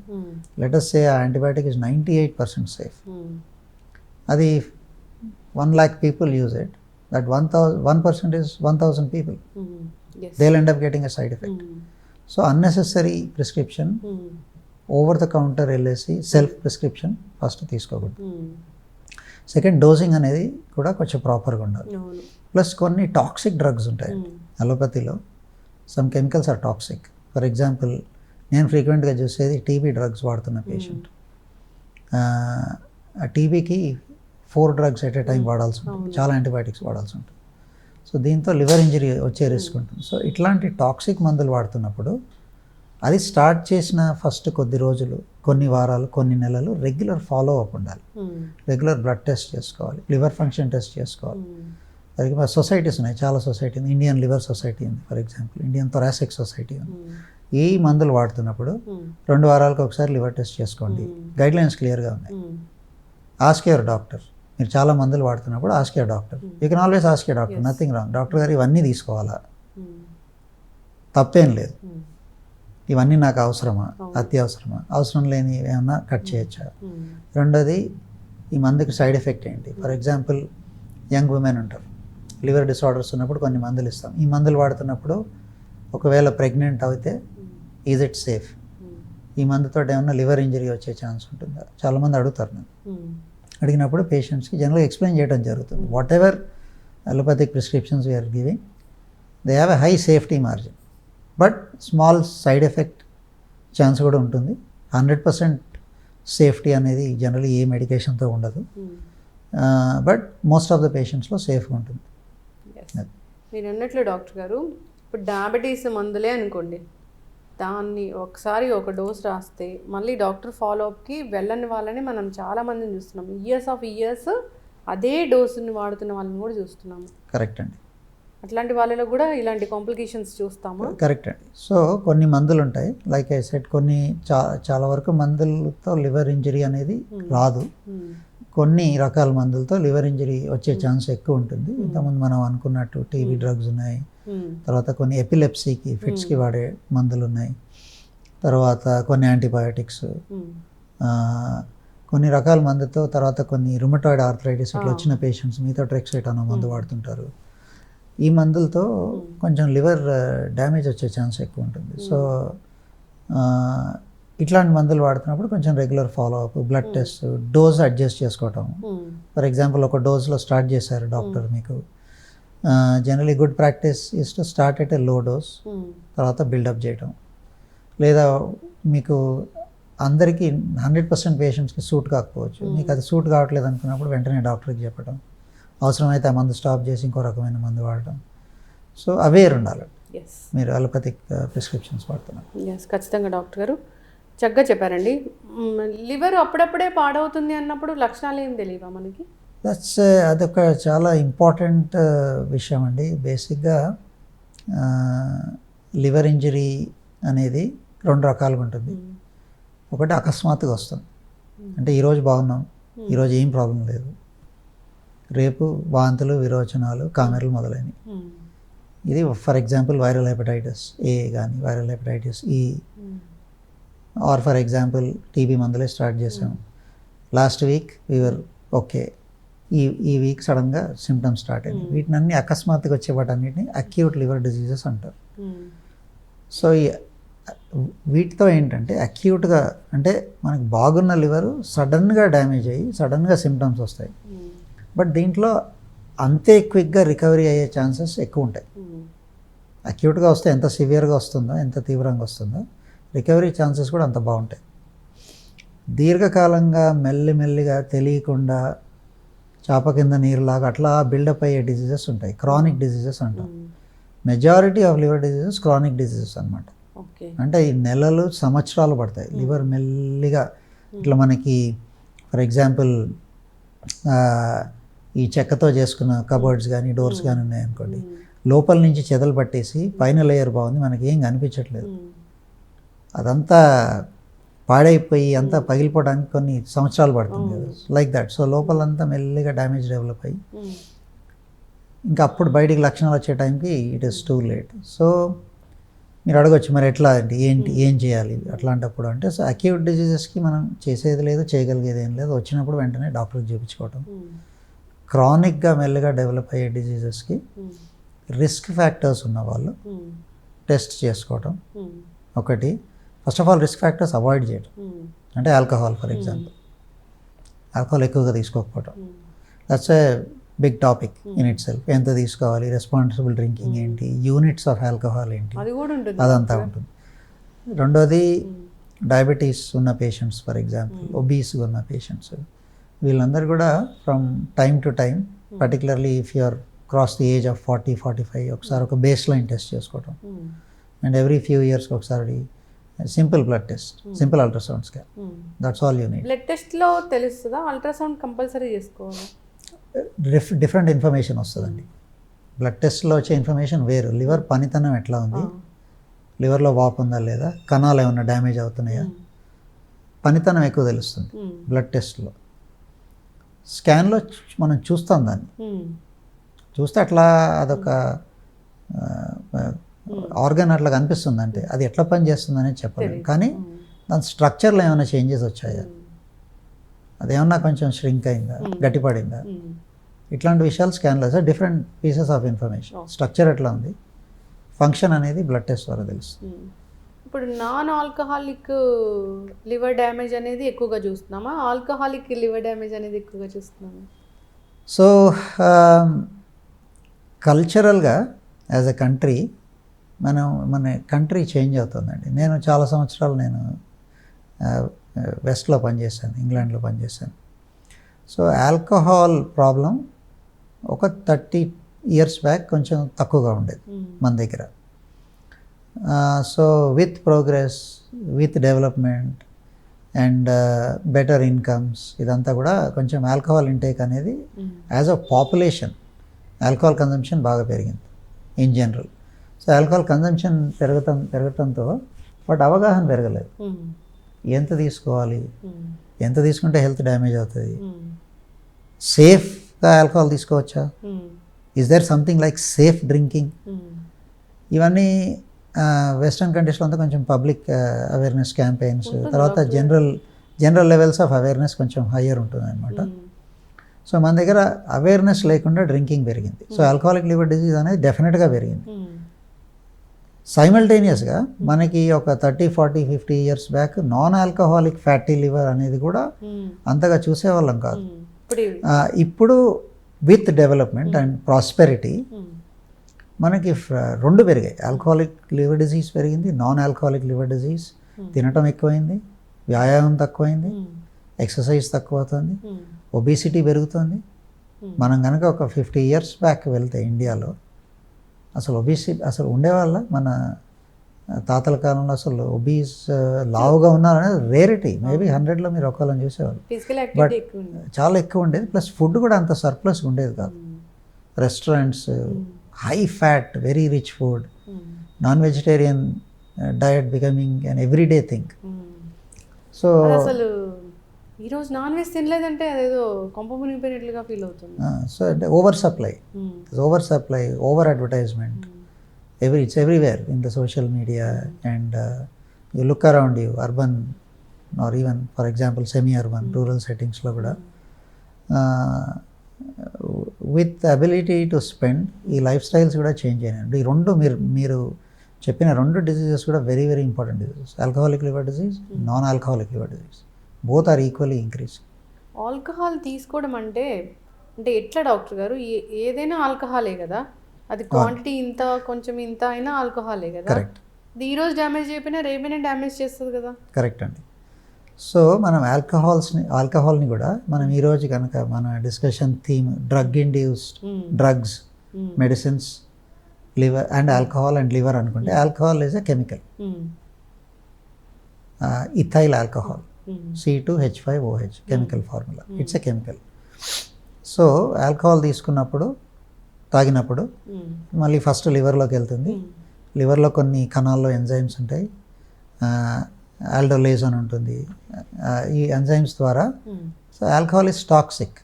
C: లెట్ us say ఆ యాంటీబయాటిక్ ఇస్ 98% సేఫ్. అది 1 lakh people use it. That 1% is 1,000 people.
B: Yes.
C: They'll end up getting a side effect. So unnecessary prescription, over the counter వెళ్ళేసి సెల్ఫ్ ప్రిస్క్రిప్షన్ ఫస్ట్ తీసుకోకూడదు. Second, dosing అనేది కూడా కొంచెం ప్రాపర్గా ఉండాలి. Plus కొన్ని టాక్సిక్ డ్రగ్స్ ఉంటాయి అలోపతిలో. Some chemicals are toxic. For example నేను ఫ్రీక్వెంట్గా చూసేది టీబీ డ్రగ్స్ వాడుతున్న పేషెంట్. ఆ టీబీకి 4 drugs ఎట్ ఏ టైం వాడాల్సి ఉంటుంది, చాలా యాంటీబయాటిక్స్ వాడాల్సి ఉంటుంది. సో దీంతో లివర్ ఇంజరీ వచ్చే రిస్క్ ఉంటుంది. సో ఇట్లాంటి టాక్సిక్ మందులు వాడుతున్నప్పుడు అది స్టార్ట్ చేసిన ఫస్ట్ కొద్ది రోజులు, కొన్ని వారాలు, కొన్ని నెలలు రెగ్యులర్ ఫాలో అప్ ఉండాలి. రెగ్యులర్ బ్లడ్ టెస్ట్ చేసుకోవాలి, లివర్ ఫంక్షన్ టెస్ట్ చేసుకోవాలి. అది సొసైటీస్ ఉన్నాయి, చాలా సొసైటీ ఉంది. ఇండియన్ లివర్ సొసైటీ ఉంది for example, Indian thoracic society ఉంది. ఈ మందులు వాడుతున్నప్పుడు 2 వారాలకు ఒకసారి లివర్ టెస్ట్ చేసుకోండి. గైడ్లైన్స్ క్లియర్గా ఉన్నాయి. Ask your doctor. మీరు చాలా మందులు వాడుతున్నప్పుడు ask your doctor. You can always ask your doctor, nothing wrong. Doctor గారు ఇవన్నీ తీసుకోవాలా, తప్పేం లేదు, ఇవన్నీ నాకు అవసరమా, అత్యవసరమా, అవసరం లేని ఏమన్నా కట్ చేయొచ్చా. రెండోది ఈ మందుకి సైడ్ ఎఫెక్ట్ ఏంటి. ఫర్ ఎగ్జాంపుల్ యంగ్ ఉమెన్ ఉంటారు, లివర్ డిసార్డర్స్ ఉన్నప్పుడు కొన్ని మందులు ఇస్తాం. ఈ మందులు వాడుతున్నప్పుడు ఒకవేళ ప్రెగ్నెంట్ అయితే ఈజ్ ఇట్ సేఫ్, ఈ మందుతో ఏమన్నా లివర్ ఇంజరీ వచ్చే ఛాన్స్ ఉంటుందా, చాలామంది అడుగుతారు. నేను అడిగినప్పుడు పేషెంట్స్కి జనరల్గా ఎక్స్ప్లెయిన్ చేయడం జరుగుతుంది. Whatever allopathic prescriptions we are giving, they have a high safety margin, but small side effect chance కూడా ఉంటుంది. 100% సేఫ్టీ అనేది జనరల్లీ ఏ మెడికేషన్తో ఉండదు, బట్ మోస్ట్ ఆఫ్ ద పేషెంట్స్లో సేఫ్గా ఉంటుంది.
B: మీరు అన్నట్లు డాక్టర్ గారు, ఇప్పుడు డయాబెటీస్ మందులే అనుకోండి, దాన్ని ఒకసారి ఒక డోస్ రాస్తే మళ్ళీ డాక్టర్ ఫాలోఅప్కి వెళ్ళని వాళ్ళని మనం చాలామందిని చూస్తున్నాం. ఇయర్స్ అదే డోసుని వాడుతున్న వాళ్ళని కూడా చూస్తున్నాము.
C: కరెక్ట్ అండి.
B: అట్లాంటి వాళ్ళలో కూడా ఇలాంటి కాంప్లికేషన్స్ చూస్తాము.
C: కరెక్ట్ అండి. సో కొన్ని మందులు ఉంటాయి, లైక్ ఐ సెడ్, కొన్ని చాలా వరకు మందులతో లివర్ ఇంజరీ అనేది రాదు. కొన్ని రకాల మందులతో లివర్ ఇంజరీ వచ్చే ఛాన్స్ ఎక్కువ ఉంటుంది. ఇంతకుముందు మనం అనుకున్నట్టు టీబీ డ్రగ్స్ ఉన్నాయి, తర్వాత కొన్ని ఎపిలెప్సీకి ఫిట్స్కి వాడే మందులు ఉన్నాయి, తర్వాత కొన్ని యాంటీబయాటిక్స్, కొన్ని రకాల మందుతో, తర్వాత కొన్ని రుమటాయిడ్ ఆర్థరైటిస్ ఇట్లా వచ్చిన పేషెంట్స్ మీథోట్రెక్సేట్ అనే మందు వాడుతుంటారు. ఈ మందులతో కొంచెం లివర్ డ్యామేజ్ వచ్చే ఛాన్స్ ఎక్కువ ఉంటుంది. సో ఇట్లాంటి మందులు వాడుతున్నప్పుడు కొంచెం regular follow up, blood test, dose adjust చేసుకోవటం. ఫర్ ఎగ్జాంపుల్ ఒక డోస్లో స్టార్ట్ చేశారు డాక్టర్ మీకు, generally good practice is to start at a low dose, తర్వాత బిల్డప్ చేయటం. లేదా మీకు అందరికీ 100% పేషెంట్స్కి సూట్ కాకపోవచ్చు, మీకు అది సూట్ కావట్లేదు అనుకున్నప్పుడు వెంటనే డాక్టర్కి చెప్పడం, అవసరమైతే ఆ మందు స్టాప్ చేసి ఇంకో రకమైన మందు వాడటం. సో అవేర్ ఉండాలి మీరు అలోపతిక్ ప్రిస్క్రిప్షన్స్ వాడుతున్నారు.
B: ఖచ్చితంగా డాక్టర్ గారు చక్కగా చెప్పారండి. లివర్ అప్పుడప్పుడే పాడవుతుంది అన్నప్పుడు లక్షణాలు ఏం తెలియవా మనకి?
C: అదొక చాలా ఇంపార్టెంట్ విషయం అండి. బేసిక్గా లివర్ ఇంజరీ అనేది 2 రకాలుగా ఉంటుంది. ఒకటి అకస్మాత్తుగా వస్తుంది, అంటే ఈరోజు బాగున్నాం, ఈరోజు ఏం ప్రాబ్లం లేదు, రేపు వాంతులు, విరోచనాలు, కామెర్లు మొదలైనవి. ఇది for example viral hepatitis A కానీ viral hepatitis E, or for example TB మందులే స్టార్ట్ చేసాం, లాస్ట్ వీక్ వీవర్ ఓకే, ఈ వీక్ సడన్గా సిమ్టమ్స్ స్టార్ట్ అయ్యాయి. వీటిని అన్ని అకస్మాత్తుగా వచ్చే వాటన్నిటిని అక్యూట్ లివర్ డిజీజెస్ అంటారు. సో వీటితో ఏంటంటే అక్యూట్గా, అంటే మనకు బాగున్న లివరు సడన్గా డ్యామేజ్ అయ్యి సడన్గా సిమ్టమ్స్ వస్తాయి, బట్ దీంట్లో అంతే క్విక్గా రికవరీ అయ్యే ఛాన్సెస్ ఎక్కువ ఉంటాయి. అక్యూట్గా వస్తే ఎంత సివియర్గా వస్తుందో, ఎంత తీవ్రంగా వస్తుందో, రికవరీ ఛాన్సెస్ కూడా అంత బాగుంటాయి. దీర్ఘకాలంగా మెల్లిమెల్లిగా తెలియకుండా చాప కింద నీరులాగా అట్లా బిల్డప్ అయ్యే డిసీజెస్ ఉంటాయి, క్రానిక్ డిసీజెస్ అంటాం. Majority of liver diseases chronic diseases అనమాట. అంటే ఈ నెలలు, సంవత్సరాలు పడతాయి లివర్ మెల్లిగా. ఇట్లా మనకి ఫర్ ఎగ్జాంపుల్ ఈ చెక్కతో చేసుకున్న కబోర్డ్స్ కానీ డోర్స్ కానీ ఉన్నాయనుకోండి, లోపల నుంచి చెదలు పట్టేసి పైన లేయర్ బాగుంది, మనకి ఏం కనిపించట్లేదు, అదంతా పాడైపోయి అంతా పగిలిపోవడానికి కొన్ని సంవత్సరాలు పడుతుంది కదా, లైక్ దట్. సో లోపలంతా మెల్లిగా డ్యామేజ్ డెవలప్ అయ్యి ఇంకా అప్పుడు బయటికి లక్షణాలు వచ్చే టైంకి it is too late. So మీరు అడగచ్చు, మరి ఎట్లా అంటే ఏం చేయాలి అట్లాంటప్పుడు అంటే, సో అక్యూట్ డిజీజెస్కి మనం చేసేది లేదు, చేయగలిగేది ఏం లేదు, వచ్చినప్పుడు వెంటనే డాక్టర్కి చూపించుకోవటం. క్రానిక్గా మెల్లగా డెవలప్ అయ్యే డిజీజెస్కి రిస్క్ ఫ్యాక్టర్స్ ఉన్నవాళ్ళు టెస్ట్ చేసుకోవటం ఒకటి. First of all risk factors avoid చేయడం, అంటే ఆల్కహాల్ ఫర్ ఎగ్జాంపుల్, ఆల్కహాల్ ఎక్కువగా తీసుకోకపోవటం, that's a big topic in itself. ఎంత తీసుకోవాలి, రెస్పాన్సిబుల్ డ్రింకింగ్ ఏంటి, యూనిట్స్ ఆఫ్ ఆల్కహాల్ ఏంటి, అదంతా ఉంటుంది. రెండోది డయాబెటీస్ ఉన్న పేషెంట్స్, ఫర్ ఎగ్జాంపుల్ ఒబీస్గా ఉన్న పేషెంట్స్, వీళ్ళందరూ కూడా from time to time, particularly if you are cross the age of 40-45 ఒకసారి ఒక బేస్ లైన్ టెస్ట్ చేసుకోవటం, అండ్ ఎవ్రీ ఫ్యూ ఇయర్స్కి ఒకసారి simple blood test, simple ultrasound scan, that's all you need.
B: Blood టెస్ట్లో తెలుస్తుందా, అల్ట్రాసౌండ్ కంపల్సరీ చేసుకోవాలి?
C: Different information వస్తుందండి. Blood టెస్ట్లో వచ్చే ఇన్ఫర్మేషన్ వేరు. లివర్ పనితనం ఎట్లా ఉంది, లివర్లో వాపు ఉందా లేదా, కణాలు ఏమన్నా డ్యామేజ్ అవుతున్నాయా, పనితనం ఎక్కువ తెలుస్తుంది బ్లడ్ టెస్ట్లో. స్కాన్లో మనం చూస్తాం, దాన్ని చూస్తే అట్లా అదొక ఆర్గన్ అట్లా కనిపిస్తుంది, అంటే అది ఎట్లా పని చేస్తుంది అనేది చెప్పలేము. కానీ దాని స్ట్రక్చర్లో ఏమైనా చేంజెస్ వచ్చాయా, అదేమన్నా కొంచెం ష్రింక్ అయిందా, గట్టిపడిందా, ఇట్లాంటి విషయాలు స్కాన్లో sir different pieces of information. Structure ఎట్లా ఉంది, ఫంక్షన్ అనేది బ్లడ్ టెస్ట్ ద్వారా తెలుస్తుంది.
B: ఇప్పుడు నాన్ ఆల్కహాలిక్ లివర్ డ్యామేజ్ అనేది ఎక్కువగా చూస్తున్నామా, ఆల్కహాలిక్ లివర్ డ్యామేజ్ అనేది ఎక్కువగా చూస్తున్నామా?
C: సో కల్చరల్గా యాజ్ ఎ కంట్రీ మన కంట్రీ చేంజ్ అవుతుందండి. నేను చాలా సంవత్సరాలు వెస్ట్లో పనిచేశాను, ఇంగ్లాండ్లో పనిచేశాను. సో ఆల్కహాల్ ప్రాబ్లం ఒక 30 years బ్యాక్ కొంచెం తక్కువగా ఉండేది మన దగ్గర. So with progress, with development and better incomes, ఇదంతా కూడా కొంచెం ఆల్కహాల్ ఇంటేక్ అనేది as a population alcohol consumption బాగా పెరిగింది in general. So alcohol consumption పెరగటంతో వాటి అవగాహన పెరగలేదు. ఎంత తీసుకోవాలి, ఎంత తీసుకుంటే హెల్త్ డ్యామేజ్ అవుతుంది, సేఫ్గా ఆల్కహాల్ తీసుకోవచ్చా, is there something like safe drinking, ఇవన్నీ వెస్ట్రన్ కంట్రీస్లో అంతా కొంచెం పబ్లిక్ అవేర్నెస్ క్యాంపెయిన్స్, తర్వాత జనరల్ లెవెల్స్ ఆఫ్ అవేర్నెస్ కొంచెం హయ్యర్ ఉంటుంది అనమాట. సో మన దగ్గర అవేర్నెస్ లేకుండా డ్రింకింగ్ పెరిగింది. సో ఆల్కహాలిక్ లివర్ డిజీజ్ అనేది డెఫినెట్గా పెరిగింది. సైమల్టేనియస్గా మనకి ఒక 30, 40, 50 years back non alcoholic fatty liver అనేది కూడా అంతగా చూసేవాళ్ళం కాదు. ఇప్పుడు విత్ డెవలప్మెంట్ అండ్ ప్రాస్పెరిటీ మనకి రెండు పెరిగాయి. ఆల్కహాలిక్ లివర్ డిజీజ్ పెరిగింది, నాన్ ఆల్కహాలిక్ లివర్ డిజీజ్. తినటం ఎక్కువైంది, వ్యాయామం తక్కువైంది, ఎక్సర్సైజ్ తక్కువ అవుతుంది, ఒబేసిటీ పెరుగుతుంది. మనం కనుక ఒక 50 years బ్యాక్ వెళ్తే ఇండియాలో అసలు ఒబేసిటీ అసలు ఉండేవాళ్ళ, మన తాతల కాలంలో అసలు ఒబీస్ లావుగా ఉన్నారనేది రేరిటీ. మేబీ 100లో మీరు ఒకళ్ళని చూసేవాళ్ళు, బట్ చాలా ఎక్కువ ఉండేది. ప్లస్ ఫుడ్ కూడా అంత సర్ప్లస్ ఉండేది కాదు. Restaurants, high fat, very rich food, non vegetarian diet becoming an everyday thing. So
B: అసలు ఈరోజు నాన్ వెజ్ తినలేదంటే అదేదో కొంప మునిగిపోయినట్లుగా ఫీల్ అవుతుంది.
C: సో అంటే over supply, over advertisement, it's everywhere in the social media, and you look around you, urban or even for example semi-urban, rural settingsలో కూడా with ability to spend ఈ lifestyles కూడా change అయినాయి. ఈ రెండు మీరు చెప్పిన రెండు డిసీజెస్ కూడా very very important diseases. Alcoholic liver disease, non alcoholic liver disease, both are equally increase.
B: Alcohol తీసుకోవడం అంటే ఎట్లా డాక్టర్ గారు? ఏదైనా ఆల్కహాలే కదా, అది క్వాంటిటీ ఇంత కొంచెం ఇంత అయినా ఆల్కహాలే కదా.
C: కరెక్ట్.
B: ఈరోజు డ్యామేజ్ అయిపోయినా రేపైనా డ్యామేజ్ చేస్తుంది కదా.
C: కరెక్ట్ అండి. సో మనం ఆల్కహాల్ని కూడా మనం ఈరోజు కనుక మన discussion theme drug induced drugs, medicines, liver and alcohol and liver అనుకుంటే, alcohol is a chemical. Ethyl alcohol, C2H5OH chemical formula, it's a chemical. So alcohol తీసుకున్నప్పుడు, తాగినప్పుడు మళ్ళీ ఫస్ట్ లివర్లోకి వెళ్తుంది. లివర్లో కొన్ని కణాల్లో ఎంజైమ్స్ ఉంటాయి, ఆల్డోలేజ్ అని ఉంటుంది. ఈ ఎంజైమ్స్ ద్వారా so alcohol is toxic.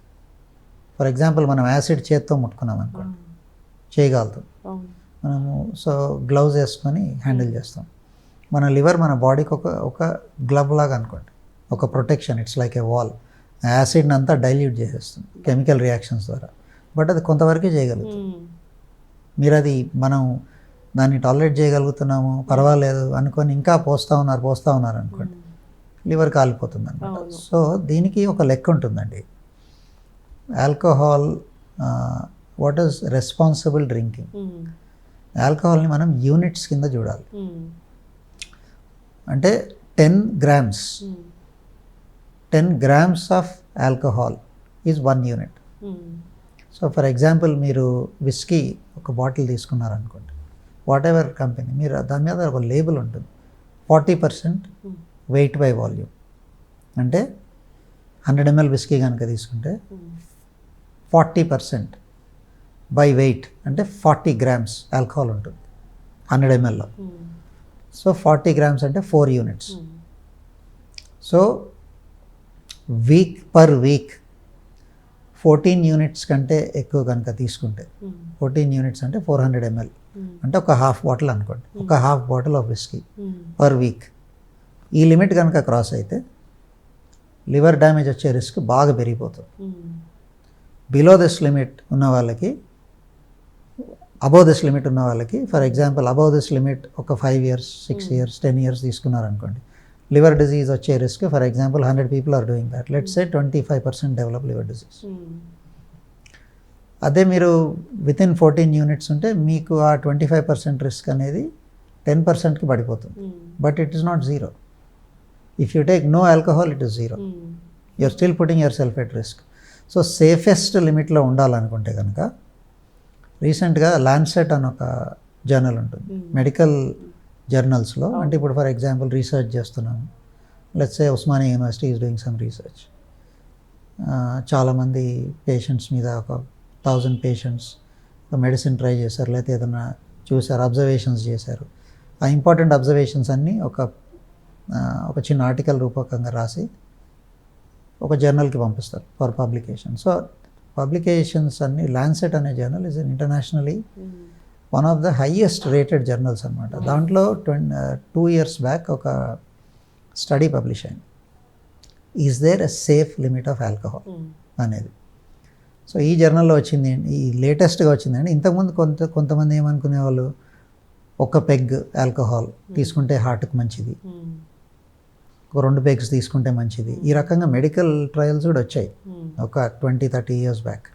C: For example మనం యాసిడ్ చేత్తో ముట్టుకున్నాం అనుకోండి, చేయగలుగుతాం మనము. సో గ్లౌజ్ వేసుకొని హ్యాండిల్ చేస్తాం. మన లివర్ మన బాడీకి ఒక గ్లవ్ లాగా అనుకోండి, ఒక protection. It's like a wall. యాసిడ్ని అంతా డైల్యూట్ చేసేస్తుంది కెమికల్ రియాక్షన్స్ ద్వారా. బట్ అది కొంతవరకే చేయగలుగుతుంది. మీరు అది మనం దాన్ని టాలరేట్ చేయగలుగుతున్నాము, పర్వాలేదు అనుకొని ఇంకా పోస్తూ ఉన్నారు అనుకోండి, లివర్ కాలిపోతుంది అనమాట. సో దీనికి ఒక లెక్క ఉంటుందండి. Alcohol, what is responsible drinking. ఆల్కహాల్ని మనం యూనిట్స్ కింద చూడాలి. అంటే 10 grams of alcohol is 1 unit. So for example మీరు విస్కీ ఒక బాటిల్ తీసుకున్నారనుకోండి, వాట్ ఎవర్ కంపెనీ, మీరు దాని మీద ఒక లేబుల్ ఉంటుంది, 40% వెయిట్ బై వాల్యూమ్. అంటే 100 ml విస్కీ కనుక తీసుకుంటే 40% బై వెయిట్ అంటే 40 grams ఆల్కహాల్ ఉంటుంది 100 mlలో. సో 40 grams అంటే 4 units. So per week 14 units కంటే ఎక్కువ కనుక తీసుకుంటే, 14 units అంటే 400 ml, అంటే ఒక హాఫ్ బాటిల్ అనుకోండి, ఒక half bottle of whisky per week. ఈ లిమిట్ కనుక క్రాస్ అయితే లివర్ డ్యామేజ్ వచ్చే రిస్క్ బాగా పెరిగిపోతుంది. బిలో దిస్ లిమిట్ ఉన్న వాళ్ళకి, అబౌవ్ దిస్ లిమిట్ ఉన్న వాళ్ళకి, for example above this limit ఒక 5 years 6 years 10 years తీసుకున్నారనుకోండి, లివర్ డిజీజ్ వచ్చే risk for example 100 people are doing that, let's say 25% develop liver disease. అదే మీరు వితిన్ 14 units ఉంటే మీకు ఆ 25% రిస్క్ అనేది 10%కి పడిపోతుంది. But it is not zero. If you take no alcohol it is zero. You're still putting yourself at risk. So safest లిమిట్లో ఉండాలనుకుంటే కనుక రీసెంట్గా ల్యాన్సెట్ అని ఒక జర్నల్ ఉంటుంది మెడికల్ జర్నల్స్లో. అంటే ఇప్పుడు ఫర్ ఎగ్జాంపుల్ రీసెర్చ్ చేస్తున్నాము, let's say Osmania university is doing some research. చాలామంది పేషెంట్స్ మీద ఒక 1000 patients మెడిసిన్ ట్రై చేశారు, లేకపోతే ఏదైనా చూశారు, అబ్జర్వేషన్స్ చేశారు. ఆ ఇంపార్టెంట్ అబ్జర్వేషన్స్ అన్నీ ఒక చిన్న ఆర్టికల్ రూపకంగా రాసి ఒక జర్నల్కి పంపిస్తారు ఫర్ పబ్లికేషన్. సో పబ్లికేషన్స్ అన్నీ ల్యాన్సెట్ అనే journal is internationally one of the highest rated journals అనమాట. దాంట్లో 2 years బ్యాక్ ఒక స్టడీ పబ్లిష్ అయింది, is there a safe limit of alcohol అనేది. సో ఈ జర్నల్లో వచ్చింది, ఈ లేటెస్ట్గా వచ్చిందండి. ఇంతకుముందు కొంతమంది ఏమనుకునేవాళ్ళు, ఒక పెగ్ ఆల్కహాల్ తీసుకుంటే హార్ట్కి మంచిది, ఒక 2 pegs తీసుకుంటే మంచిది. ఈ రకంగా మెడికల్ ట్రయల్స్ కూడా వచ్చాయి ఒక 20-30 years బ్యాక్.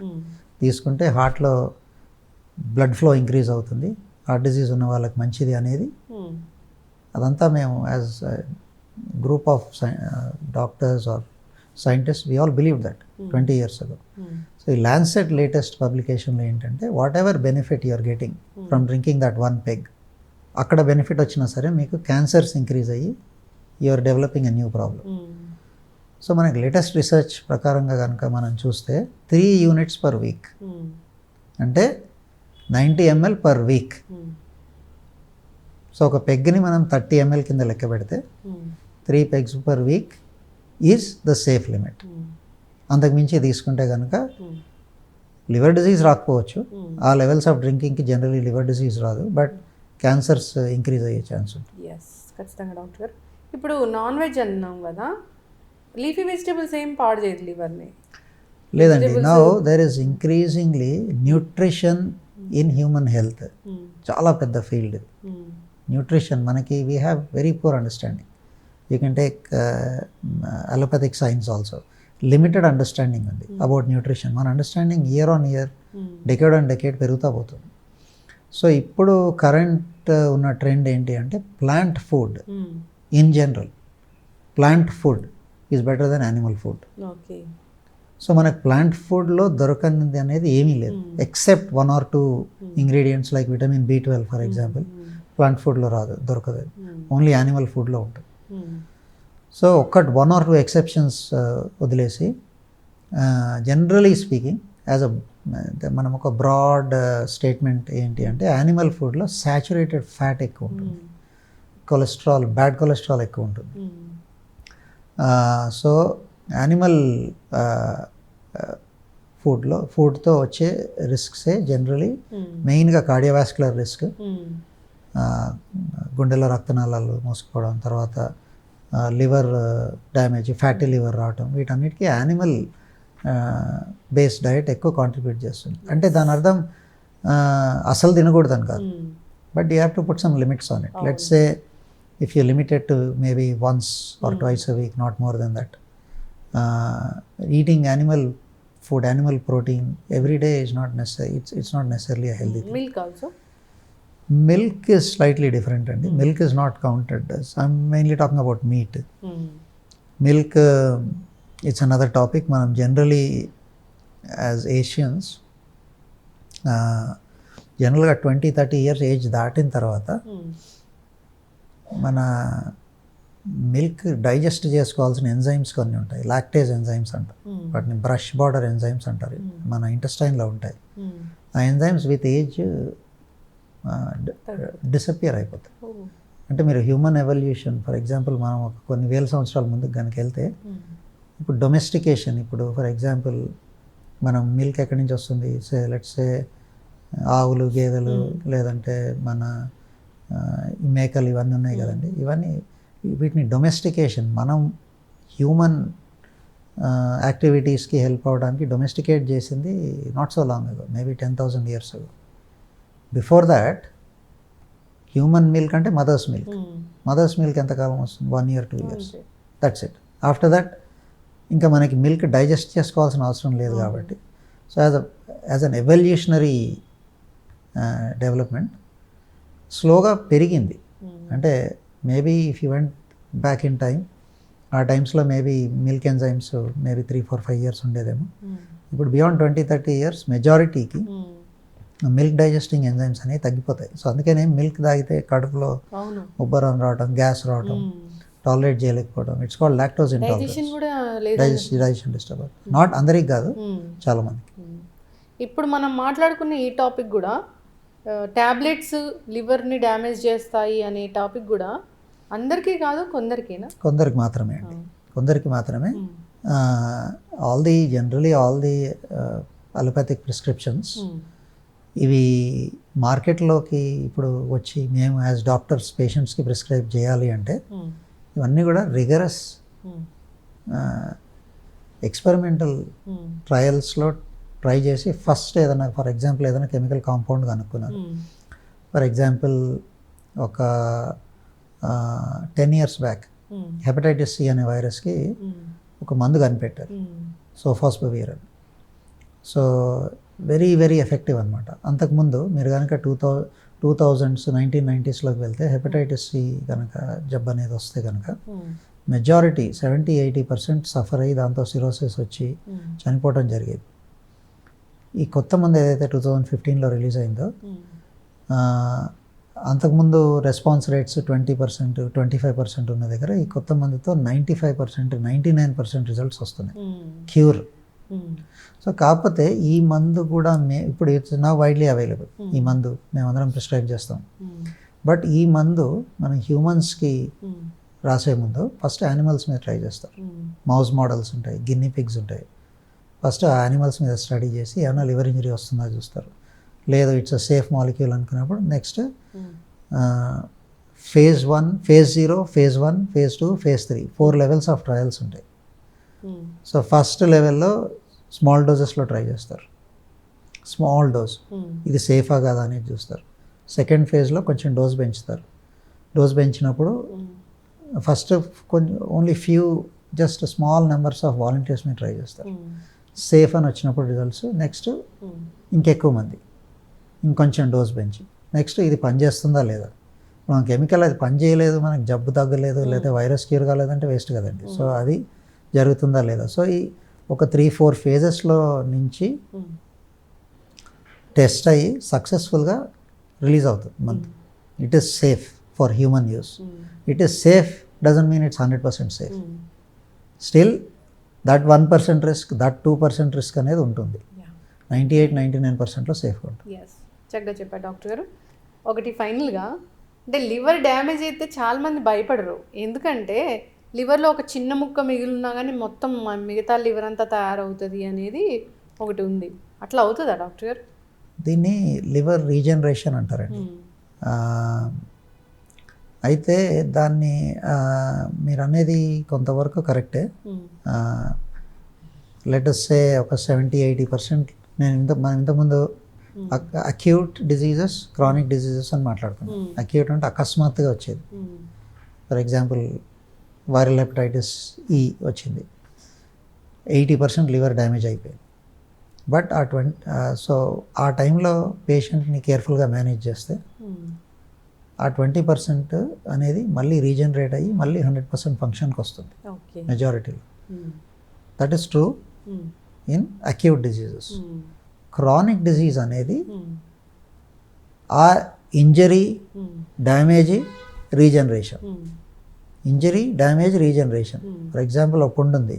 C: తీసుకుంటే హార్ట్లో బ్లడ్ ఫ్లో ఇంక్రీజ్ అవుతుంది, హార్ట్ డిజీజ్ ఉన్న వాళ్ళకి మంచిది అనేది. అదంతా మేము as group of doctors or scientists, we all believed that 20 years ago. So ఈ Lancet లేటెస్ట్ పబ్లికేషన్లో ఏంటంటే whatever benefit you are getting from drinking that 1 peg, అక్కడ బెనిఫిట్ వచ్చినా సరే మీకు క్యాన్సర్స్ ఇంక్రీజ్ అయ్యి you are developing a new problem. So మనకి latest research ప్రకారంగా కనుక మనం చూస్తే 3 units per week అంటే 90 ml per week. సో ఒక పెగ్ని మనం 30 ml కింద లెక్క పెడితే 3 pegs per week is the safe limit. అంతకుమించి తీసుకుంటే కనుక లివర్ డిజీజ్ రాకపోవచ్చు, ఆ లెవెల్స్ ఆఫ్ డ్రింకింగ్కి జనరలీ లివర్ డిజీజ్ రాదు, బట్ క్యాన్సర్స్ ఇంక్రీజ్ అయ్యే ఛాన్స్ ఉంటుంది.
B: ఎస్, ఖచ్చితంగా డాక్టర్ గారు. ఇప్పుడు నాన్ వెజ్ అన్నాం కదా, లీఫీ వెజిటేబుల్స్ ఏం పాడు చేయదు లివర్ని?
C: లేదండి, now there is increasingly nutrition in human health. చాలా పెద్ద ఫీల్డ్ న్యూట్రిషన్. మనకి we have very poor understanding. You can take allopathic science also. Limited understanding ఉంది అబౌట్ న్యూట్రిషన్. మన understanding year on year, decade on decade పెరుగుతూ పోతుంది. So ఇప్పుడు current ఉన్న trend ఏంటి అంటే plant food in general, plant food is better than animal food. So మనకు plant ఫుడ్లో దొరకనిది అనేది ఏమీ లేదు, except 1 or 2 ingredients like vitamin B12 for example. Plant ఫుడ్లో దొరకదు, ఓన్లీ యానిమల్ ఫుడ్లో ఉంటుంది. సో 1 or 2 ఎక్సెప్షన్స్ వదిలేసి జనరలీ స్పీకింగ్ యాజ్ మనం ఒక బ్రాడ్ స్టేట్మెంట్ ఏంటి అంటే యానిమల్ ఫుడ్లో సాచురేటెడ్ ఫ్యాట్ ఎక్కువ ఉంటుంది, కొలెస్ట్రాల్, బ్యాడ్ కొలెస్ట్రాల్ ఎక్కువ ఉంటుంది. సో యానిమల్ ఫుడ్తో వచ్చే రిస్క్సే జనరలీ మెయిన్గా కార్డియోవాస్కులర్ రిస్క్, గుండెలో రక్తనాళాలు మూసుకుపోవడం, తర్వాత లివర్ డ్యామేజ్, ఫ్యాటీ లివర్ రావటం, వీటన్నిటికీ యానిమల్ బేస్డ్ డయట్ ఎక్కువ కాంట్రిబ్యూట్ చేస్తుంది. అంటే దాని అర్థం అసలు తినకూడదని కాదు, but you have to put some limits on it. Let's say if you limited to maybe once or twice a week, not more than that. Eating animal food, animal protein every day is not necessary. It's not necessarily a healthy thing.
B: Milk also?
C: Milk is slightly different and milk is not counted as, I'm mainly talking about meat. Milk, it's another topic. Manam generally as Asians జనరల్గా 20-30 years age దాటిన తర్వాత మన milk digest చేసుకోవాల్సిన enzymes కొన్ని ఉంటాయి, lactase enzymes అంటారు వాటిని, brush border enzymes అంటారు, మన ఇంటెస్టైన్లో ఉంటాయి. ఆ ఎంజైమ్స్ విత్ ఏజ్ డిసపియర్ అయిపోతాయి. అంటే మీరు హ్యూమన్ ఎవల్యూషన్ ఫర్ ఎగ్జాంపుల్ మనం కొన్ని వేల సంవత్సరాల ముందుకు కనుక వెళ్తే, ఇప్పుడు డొమెస్టికేషన్, ఇప్పుడు ఫర్ ఎగ్జాంపుల్ మనం మిల్క్ ఎక్కడి నుంచి వస్తుంది, లెట్స్ సే ఆవులు, గేదెలు, లేదంటే మన మేకలు, ఇవన్నీ ఉన్నాయి కదండి. వీటిని డొమెస్టికేషన్, మనం హ్యూమన్ యాక్టివిటీస్కి హెల్ప్ అవ్వడానికి డొమెస్టికేట్ చేసింది not so long ago, maybe 10,000 years అగో. బిఫోర్ దాట్ హ్యూమన్ మిల్క్ అంటే మదర్స్ మిల్క్ ఎంతకాలం వస్తుంది? 1 year 2 years, that's it. After that ఇంకా మనకి మిల్క్ డైజెస్ట్ చేసుకోవాల్సిన అవసరం లేదు కాబట్టి, so as an evolutionary development స్లోగా పెరిగింది. అంటే maybe if you went back in time, ఆ టైమ్స్లో maybe milk enzymes maybe 3, 4, 5 years ఉండేదేమో. ఇప్పుడు బియాండ్ 20-30 years మెజారిటీకి మిల్క్ డైజెస్టింగ్ ఎంజైమ్స్ అనేవి తగ్గిపోతాయి. సో అందుకనే మిల్క్ తాగితే కడుపులో ఉబ్బరం రావడం, గ్యాస్ రావడం, టాలరేట్ చేయలేకపోవడం, it's called lactose intolerance, digestion disturb. Not అందరికి కాదు, చాలా మందికి.
B: ఇప్పుడు మనం మాట్లాడుకున్న ఈ టాపిక్ కూడా ట్యాబ్లెట్స్ లివర్ని డ్యామేజ్ చేస్తాయి అనే టాపిక్ కూడా అందరికీ కాదు, కొందరికి
C: మాత్రమే అండి, కొందరికి మాత్రమే. ఆల్ ది అలోపతిక్ ప్రిస్క్రిప్షన్స్ ఇవి మార్కెట్లోకి ఇప్పుడు వచ్చి మేము యాజ్ డాక్టర్స్ పేషెంట్స్కి ప్రిస్క్రైబ్ చేయాలి అంటే ఇవన్నీ కూడా రిగరస్ ఎక్స్పెరిమెంటల్ ట్రయల్స్లో ట్రై చేసి ఫస్ట్ ఏదైనా, ఫర్ ఎగ్జాంపుల్ ఏదైనా కెమికల్ కాంపౌండ్ కనుక్కున్నారు. ఫర్ ఎగ్జాంపుల్ ఒక 10 years బ్యాక్ హెపటైటిస్ సి అనే వైరస్కి ఒక మందు కనిపెట్టారు, సోఫాస్పవిర్ అని. సో వెరీ ఎఫెక్టివ్ అనమాట. అంతకుముందు మీరు కనుక 2000s 1990sలోకి వెళ్తే హెపటైటిస్ సి కనుక జబ్బు అనేది వస్తే కనుక మెజారిటీ 70-80% సఫర్ అయ్యి దాంతో సిరోసిస్ వచ్చి చనిపోవడం జరిగేది. ఈ కొత్త మందు ఏదైతే 2015లో రిలీజ్ అయిందో, అంతకుముందు రెస్పాన్స్ రేట్స్ 20%, 25% ఉన్న దగ్గర ఈ కొత్త మందుతో 95%, 99% రిజల్ట్స్ వస్తున్నాయి, క్యూర్. సో కాకపోతే ఈ మందు కూడా ఇప్పుడు ఇట్స్ నా వైడ్లీ అవైలబుల్. ఈ మందు మేమందరం ప్రిస్క్రైబ్ చేస్తాం. బట్ ఈ మందు మనం హ్యూమన్స్కి రాసే ముందు ఫస్ట్ యానిమల్స్ మీద ట్రై చేస్తారు. మౌస్ మోడల్స్ ఉంటాయి, గిన్నీ పిగ్స్ ఉంటాయి. ఫస్ట్ ఆ యానిమల్స్ మీద స్టడీ చేసి ఏమైనా లివర్ ఇంజరీ వస్తుందా చూస్తారు. లేదు ఇట్స్ అ సేఫ్ మాలిక్యూల్ అనుకున్నప్పుడు next phase 1, phase 0, phase 1, phase 2, phase 3 4 levels of trials ఉంటాయి. సో ఫస్ట్ లెవెల్లో స్మాల్ డోసెస్లో ట్రై చేస్తారు. స్మాల్ డోస్ ఇది సేఫా కదా అనేది చూస్తారు. సెకండ్ ఫేజ్లో కొంచెం డోస్ పెంచుతారు. డోస్ పెంచినప్పుడు ఫస్ట్ కొంచెం only few just small numbers of volunteers మీద ట్రై చేస్తారు. సేఫ్ అని వచ్చినప్పుడు రిజల్ట్స్ నెక్స్ట్ ఇంకెక్కువ మంది ఇంకొంచెం డోస్ పెంచి నెక్స్ట్ ఇది పనిచేస్తుందా లేదా. మనం కెమికల్ అది పని చేయలేదు, మనకి జబ్బు తగ్గలేదు, లేదా వైరస్ క్యూర్ కాలేదంటే వేస్ట్ కదండి. సో అది జరుగుతుందా లేదా. సో ఈ ఒక 3-4 phases నుంచి టెస్ట్ అయ్యి సక్సెస్ఫుల్గా రిలీజ్ అవుతుంది month. It is safe for human use. It is safe doesn't mean it's 100% safe. Still that 1% risk, that 2% risk అనేది ఉంటుంది. 98-99%లో సేఫ్గా ఉంటుంది.
B: చక్కగా చెప్పారు డాక్టర్ గారు. ఒకటి ఫైనల్గా, అంటే లివర్ డ్యామేజ్ అయితే చాలామంది భయపడరు, ఎందుకంటే లివర్లో ఒక చిన్న ముక్క మిగిలినా కానీ మొత్తం మిగతా లివర్ అంతా తయారవుతుంది అనేది ఒకటి ఉంది. అట్లా అవుతుందా డాక్టర్ గారు?
C: దీన్ని లివర్ రీజనరేషన్ అంటారండి. అయితే దాన్ని మీరు అనేది కొంతవరకు కరెక్టే. లెటస్ సే ఒక 70-80% మనం ఇంతకుముందు అక్యూట్ డిజీజెస్, క్రానిక్ డిజీజెస్ అని మాట్లాడుకున్నాం. అక్యూట్ అంటే అకస్మాత్తుగా వచ్చేది. ఫర్ ఎగ్జాంపుల్ వైరల్ హెపటైటిస్ ఈ వచ్చింది, 80% లివర్ డ్యామేజ్ అయిపోయింది. బట్ సో ఆ టైంలో పేషెంట్ని కేర్ఫుల్గా మేనేజ్ చేస్తే ఆ 20% అనేది మళ్ళీ రీజనరేట్ అయ్యి మళ్ళీ 100% ఫంక్షన్కి వస్తుంది మెజారిటీలో. That is true in acute diseases. Chronic disease అనేది ఆ injury, damage, regeneration, injury, damage, regeneration. For example ఒక పుండు ఉంది,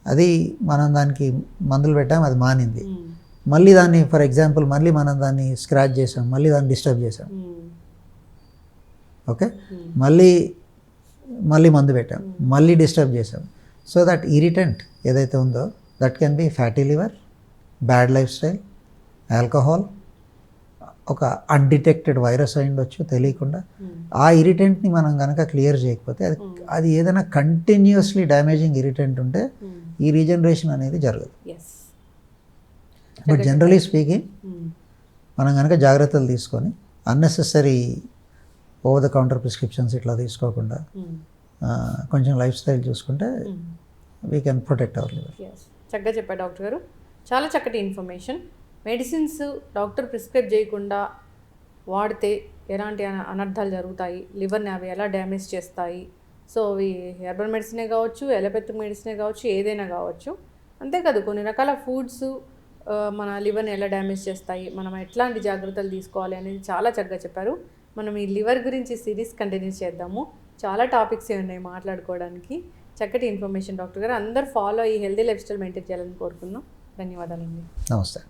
C: అది మనం దానికి మందులు పెట్టాం, అది మానింది. మళ్ళీ దాన్ని ఫర్ ఎగ్జాంపుల్ మళ్ళీ మనం దాన్ని స్క్రాచ్ చేసాం, మళ్ళీ దాన్ని డిస్టర్బ్ చేసాం, ఓకే, మళ్ళీ మందు పెట్టాం, మళ్ళీ డిస్టర్బ్ చేసాం. సో దట్ ఇరిటెంట్ ఏదైతే ఉందో that can be fatty liver, bad life style, alcohol, ఒక అన్డిటెక్టెడ్ వైరస్ అయి ఉండొచ్చు తెలియకుండా. ఆ ఇరిటెంట్ని మనం కనుక క్లియర్ చేయకపోతే అది ఏదైనా కంటిన్యూస్లీ డ్యామేజింగ్ ఇరిటెంట్ ఉంటే ఈ రీజనరేషన్ అనేది జరగదు. బట్ జనరలీ స్పీకింగ్ మనం కనుక జాగ్రత్తలు తీసుకొని unnecessary over the counter prescriptions ఇట్లా తీసుకోకుండా కొంచెం లైఫ్ స్టైల్ చూసుకుంటే we can protect our liver.
B: చక్కగా చెప్పారు డాక్టర్ గారు, చాలా చక్కటి ఇన్ఫర్మేషన్. మెడిసిన్స్ డాక్టర్ ప్రిస్క్రైబ్ చేయకుండా వాడితే ఎలాంటి అనర్థాలు జరుగుతాయి, లివర్ని అవి ఎలా డ్యామేజ్ చేస్తాయి, సో అవి హెర్బల్ మెడిసినే కావచ్చు, ఎలోపతిక్ మెడిసినే కావచ్చు, ఏదైనా కావచ్చు. అంతేకాదు కొన్ని రకాల ఫుడ్స్ మన లివర్ని ఎలా డ్యామేజ్ చేస్తాయి, మనం ఎట్లాంటి జాగ్రత్తలు తీసుకోవాలి అనేది చాలా చక్కగా చెప్పారు. మనం ఈ లివర్ గురించి సిరీస్ కంటిన్యూ చేద్దాము. చాలా టాపిక్స్ ఉన్నాయి మాట్లాడుకోవడానికి. చక్కటి ఇన్ఫర్మేషన్ డాక్టర్ గారు. అందరూ ఫాలో అయ్యి హెల్దీ లైఫ్ స్టైల్ మెయింటైన్ చేయాలని కోరుకుందాం. ధన్యవాదాలండి.
C: నమస్తే.